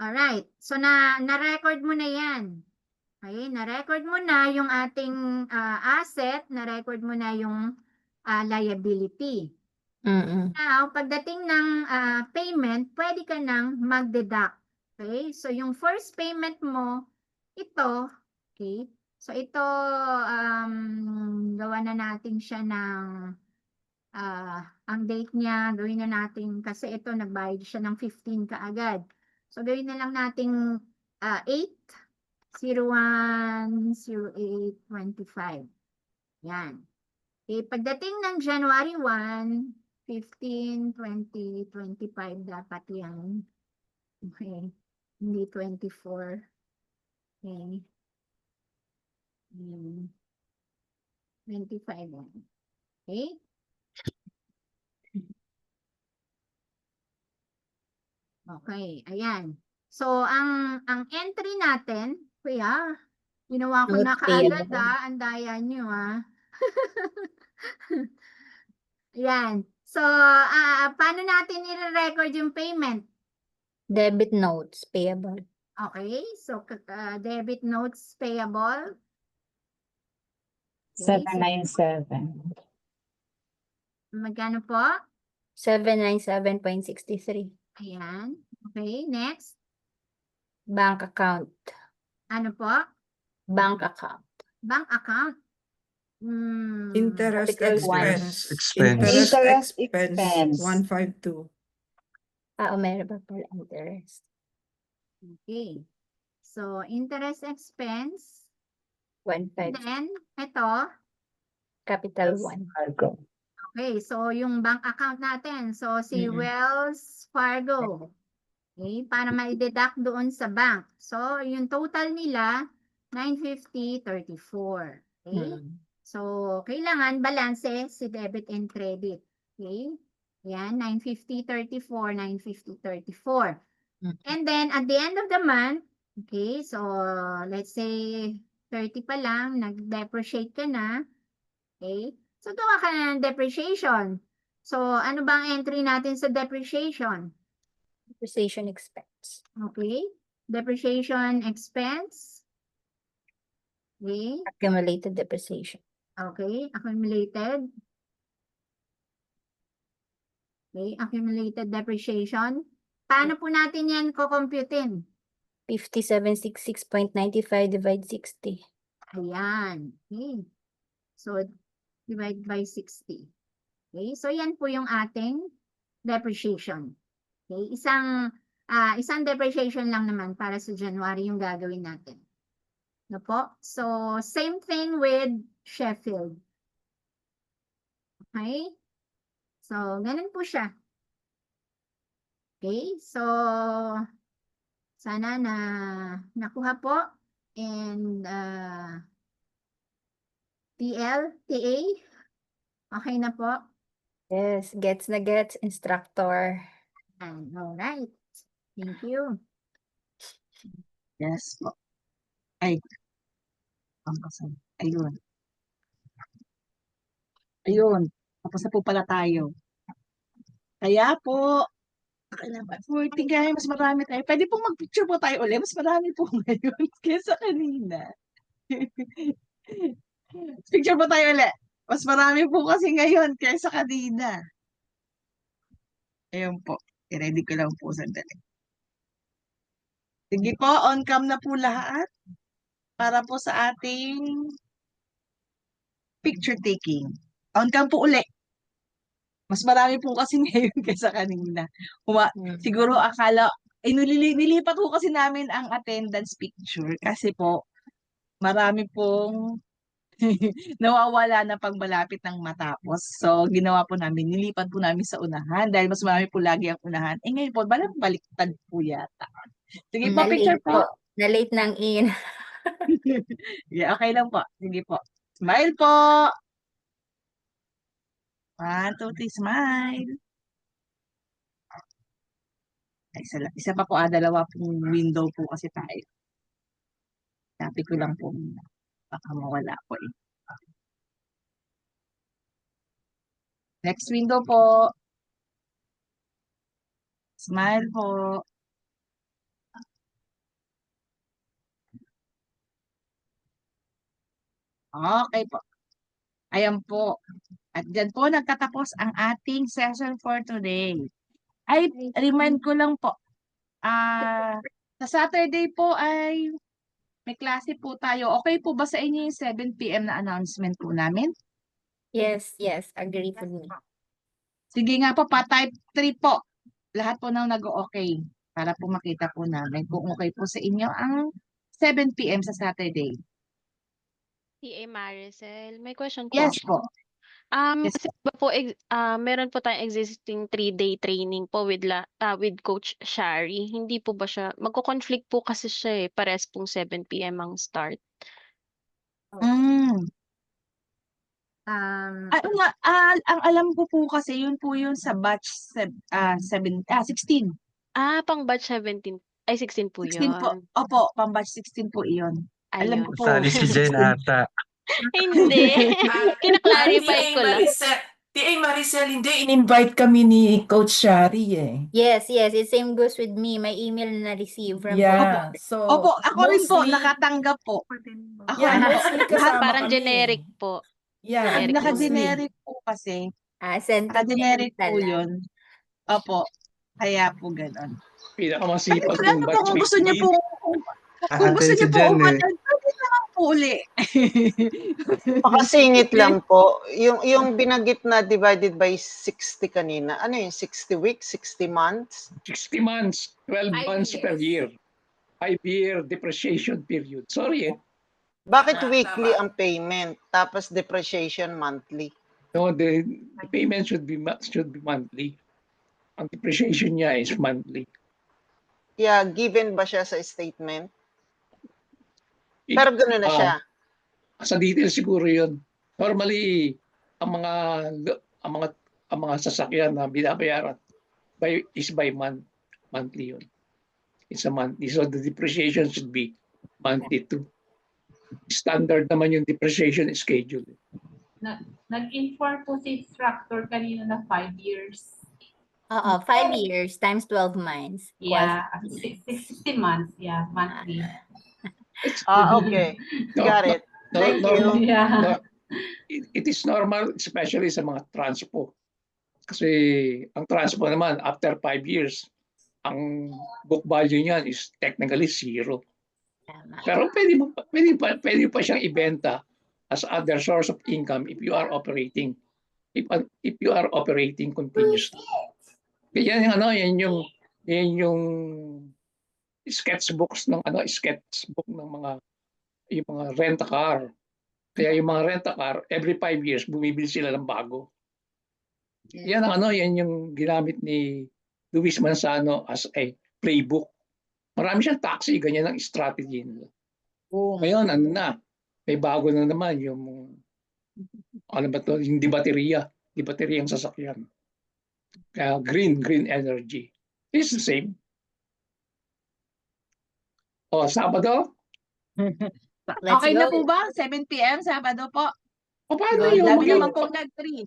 Alright. So, na-record mo na yan. Okay? Na-record mo na yung ating asset, na-record mo na yung liability. Now, pagdating ng payment, pwede ka nang mag-deduct. Okay? So, yung first payment mo, ito, okay? So, ito, gawa na natin siya ng, ang date niya, gawin na natin, kasi ito, nagbayad siya ng 15 kaagad. So, gawin na lang natin 8/01/08/25. Yan. Okay, pagdating ng January 1, 15, 20, 25 dapat yan. Okay, hindi 24. Okay. 25 yan. Okay? Okay, ayan. So, ang entry natin, kuya, ginawa ko na
Notes
kaagad
payable.
Ang daya nyo Ayan. So, paano natin i-record yung payment?
Debit notes payable.
Okay, so debit notes payable. Okay, so
797.
magkano po?
797.63.
Ayan. Okay, next.
Bank account.
Ano po?
Bank account.
Bank account.
Interest
Capital one.
expense.
Interest
Interest
expense.
expense. 152.
Meron pa pala interest.
Okay. So, interest expense.
1.5.
Then, ito.
Capital 1.
Fargo.
Okay, so yung bank account natin. So, si
Mm-mm.
Wells Fargo. Okay, para ma-deduct doon sa bank. So, yung total nila, 950.34. Okay? So, kailangan balanse si debit and credit. Okay? Yan, 950.34, 950.34. And then, at the end of the month, okay, so, let's say, 30 pa lang, nag-depreciate ka na. Okay? So, gawa ka na ng depreciation. So, ano bang entry natin sa depreciation?
Depreciation expense.
Okay? Depreciation expense. Okay?
Accumulated depreciation.
Okay, accumulated. Okay, accumulated depreciation. Paano po natin yan kukomputin?
5766.95 divide 60.
Ayan. Okay. So, divide by 60. Okay, so yan po yung ating depreciation. Okay, isang depreciation lang naman para sa January yung gagawin natin. No po? So, same thing with Sheffield. Okay? So, ganun po siya. Okay? So, sana na nakuha po. And, TL, TA, okay na po?
Yes, gets na gets, instructor.
And, alright. Thank you.
Yes po. Ay. Ayun. Ayun. Tapos na po pala tayo. Kaya po, for tigay, mas marami tayo. Pwede pong mag-picture po tayo ulit. Mas marami po ngayon kaysa kanina. Picture po tayo ulit. Mas marami po kasi ngayon kaysa kanina. Ayun po. I-ready ko lang po sandali. Sige po, on cam na po lahat para po sa ating picture taking. On cam po uli. Mas marami po kasi ngayon kaysa kanina. Siguro akala, nilipat po kasi namin ang attendance picture kasi po marami pong nawawala na pag malapit ng matapos. So, ginawa po namin, nilipat po namin sa unahan dahil mas marami po lagi ang unahan. Ngayon po, baliktad po yata. Sige po, picture po.
Na-late ng in.
Yeah, okay lang po. Sige po. Smile po. 1, 2, 3, smile. Isa pa po, dalawa pong window po kasi tayo. Copy ko lang po muna. Baka mawala po eh. Next window po. Smile po. Okay po. Ayan po. At dyan po nagtatapos ang ating session for today. Ay, remind ko lang po. Sa Saturday po ay may klase po tayo. Okay po ba sa inyo yung 7 PM na announcement po namin?
Yes, agree with me.
Sige nga po, pa-type 3 po. Lahat po nang nag-okay para po makita po namin kung okay po sa inyo ang 7 PM sa Saturday.
TA Maricel, may question po
Yes
ako.
po. Yes.
Kasi iba po meron po tayong existing 3-day training po with Coach Shari. Hindi po ba siya magko-conflict po kasi siya parehas pong 7 PM ang start.
Mm.
Um,
Ang alam ko po kasi yun po yung sa batch 16.
Pang batch 16 po
16 po.
yun.
Opo, pang batch 16 po iyon. Alam ko
Ayun.
po.
Sali si Jen
16.
ata.
Hindi. Kina-clarify ko lang.
TA Maricel, hindi, in-invite kami ni Coach Shari eh.
Yes, it same goes with me. May email na receive from
Yeah,
Coach.
so
Opo, ako rin po,
mostly,
nakatanggap po. Ako
yeah,
rin po.
mostly kasama
Parang
kami.
generic po.
Yeah,
Generic
mostly.
Naka-generic po kasi.
Send to
Naka-generic
Melita
po
lang.
yun. Opo. Kaya po ganon.
Pinakamasipag
Ano
yung
po
batch
kung gusto niyo
15.
po, kung gusto
Ate
niyo
si
po
Jen eh.
umattend, pwede naman po uli.
Pakasingit lang po. Yung binanggit na divided by 60 kanina, ano yun, 60 weeks, 60 months?
60 months, 12
5
months per
years.
year. 5-year depreciation period. Sorry
Bakit
Tama,
weekly
tama.
ang payment, tapos depreciation monthly?
No, the payment should be monthly. Ang depreciation niya is monthly.
Kaya given ba siya sa statement?
It-
Pero gano'n na
ah,
siya.
Sa detail siguro 'yun. Normally, ang mga sasakyan na binabayaran is by monthly 'yun. It's a monthly. So the depreciation should be monthly too. Standard naman yung depreciation schedule.
Nag-inform po si instructor kanina na 5 years.
5 years times 12 months.
Yeah, 60 months. Yeah, monthly.
Okay. Got it. Thank you.
Yeah.
It is normal, especially sa mga transpo. Kasi ang transpo naman, after 5 years, ang book value niyan is technically 0.
Tama.
Pero pwede pa siyang ibenta as other source of income if you are operating. If you are operating continuously. Kaya yan yung sketchbooks ng mga yung mga rent a car. Kaya yung mga rent a car every 5 years bumibili sila ng bago. Yan yung ginamit ni Luis Manzano as a playbook. Marami siyang taxi, ganyan ang strategy nila. Ngayon, may bago na naman yung yung di baterya ang sasakyan. Kaya green energy. It's the same. Sabado?
Let's
Okay na
go.
po ba? 7 PM, Sabado po.
Paano
Good.
yung
Dami naman pong nag-3.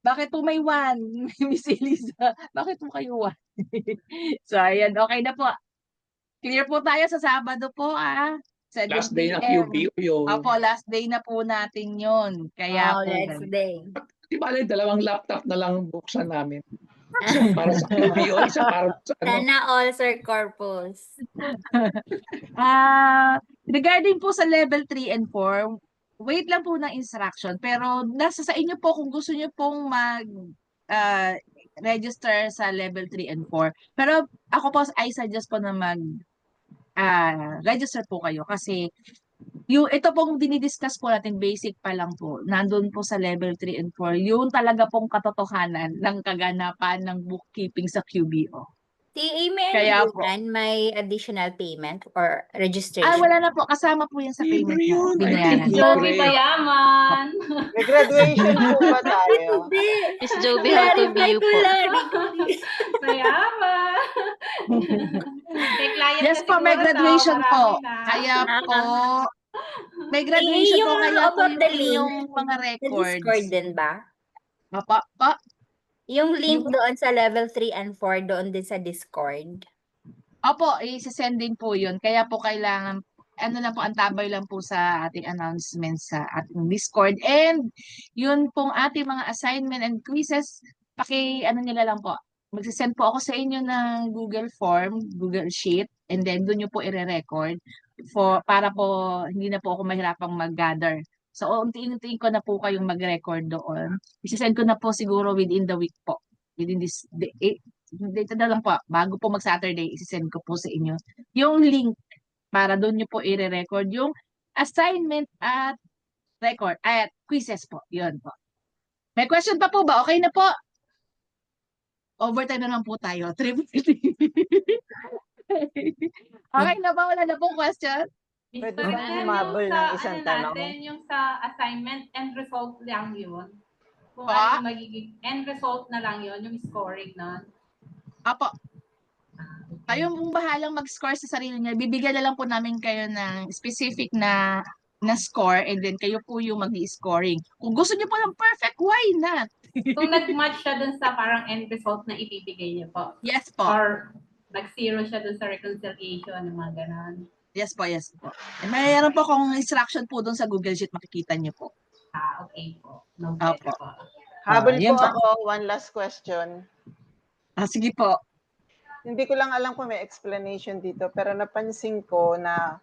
Bakit po may 1? Miss Eliza, bakit po kayo 1? So, ayan, okay na po. Clear po tayo sa Sabado po, 7
last day ng
PM.
QBO yun.
Opo, last day na po natin yun. Kaya po,
Let's day.
Di bale, 2 laptop na lang buksan namin. Isa para sa QBO, isa para sa
Sana all Sir Corpus.
regarding po sa level 3 and 4, wait lang po ng instruction. Pero nasa sa inyo po kung gusto niyo pong register sa level 3 and 4. Pero ako po, I suggest po na register po kayo kasi ito pong dinidiscuss po natin, basic pa lang po. Nandun po sa level 3 and 4. Yun talaga pong katotohanan ng kaganapan ng bookkeeping sa QBO.
TA, may
Kaya po.
may additional payment or registration?
Wala na po. Kasama po yan sa payment
Libre yun.
na
I
binayaran.
think
Joey Bayaman.
May graduation po ba tayo?
Miss Joby, how to be you po.
Bayaman. May client
Yes
na
po, may
siguro to,
graduation po.
marami na.
Kaya po, may graduation po.
Yung
Kaya po
about the link,
yung mga
Sa
records.
Discord din ba?
Pa.
Yung link doon sa level 3 and 4 doon din sa Discord.
Opo, i-send din po yun. Kaya po kailangan, lang po, antabay lang po sa ating announcements sa ating Discord. And yun pong ating mga assignment and quizzes, nila lang po. Magsisend po ako sa inyo ng Google Form, Google Sheet, and then doon nyo po i-record para po hindi na po ako mahirapang mag-gather. So, unti-untiin ko na po kayong mag-record doon. Isisend ko na po siguro within the week po. Within this data na lang po. Bago po mag-Saturday, isisend ko po sa inyo yung link para doon nyo po i-record yung assignment at record at quizzes po. Yun po. May question pa po ba? Okay na po? Overtime na lang po tayo. 3:40. Okay na ba? Wala na pong question?
Pwede
Mr.
bang
Chair,
humabol
yung
ng
sa
isang
ano
tanong?
natin, yung sa assignment end result lang yun. Kung
Pa?
ano yung magiging end result na lang yun, yung scoring nun.
Apo. Kayo pong bahalang mag-score sa sarili niya. Bibigyan na lang po namin kayo ng specific na score and then kayo po yung mag-i-scoring. Kung gusto niyo po ng perfect, why not?
Kung nag-match siya dun sa parang end result na ibibigay niyo po.
Yes po.
Or nag-zero siya dun sa reconciliation, ng mga ganon.
Yes po, yes po. Eh, mayroon po kung instruction po doon sa Google Sheet, makikita niyo po.
Okay po. No
Opo.
po.
Habol
yan
po
po.
ako, one last question.
Sige po.
Hindi ko lang alam kung may explanation dito, pero napansin ko na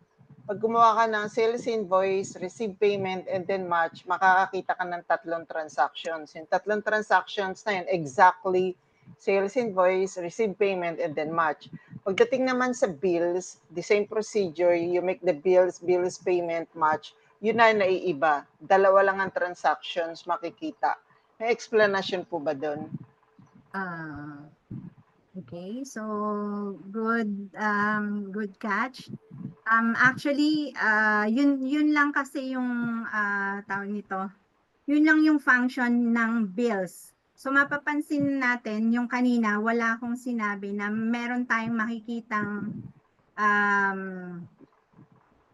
pag gumawa ka ng sales invoice, receive payment, and then match, makakakita ka ng 3 transactions. Yung 3 transactions na yun, exactly sales invoice, receive payment, and then match. Pagdating naman sa bills, the same procedure, you make the bills payment, match, yun na naiiba. 2 lang ang transactions makikita. May explanation po ba doon?
Okay, so good catch. Actually, yun lang kasi yung tawag nito. Yun lang yung function ng bills. So mapapansin natin yung kanina wala akong sinabi na meron tayong makikitang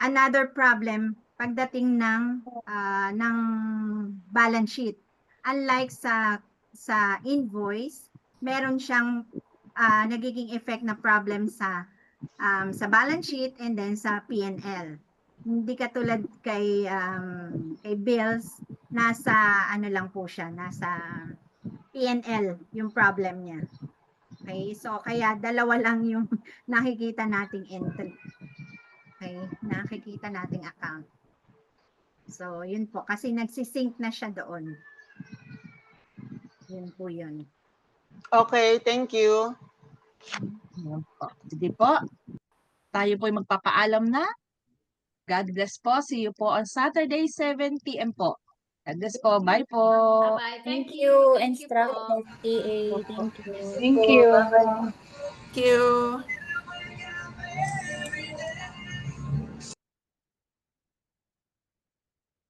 another problem pagdating ng balance sheet. Unlike sa invoice, meron siyang nagiging effect na problem sa balance sheet and then sa P&L. Hindi katulad kay bills, nasa ano lang po siya, nasa P&L yung problem niya. Okay, so kaya 2 lang yung nakikita nating entry. Okay, nakikita nating account. So, yun po, kasi nagsisync na siya doon. Yun po yun.
Okay, thank you.
Sige po. Tayo po ay magpapaalam na. God bless po. See you po on Saturday, 7 p.m. po. God bless po. Bye po.
Bye-bye. Thank you, Instructor TA. Thank you.
Thank you.
Thank you.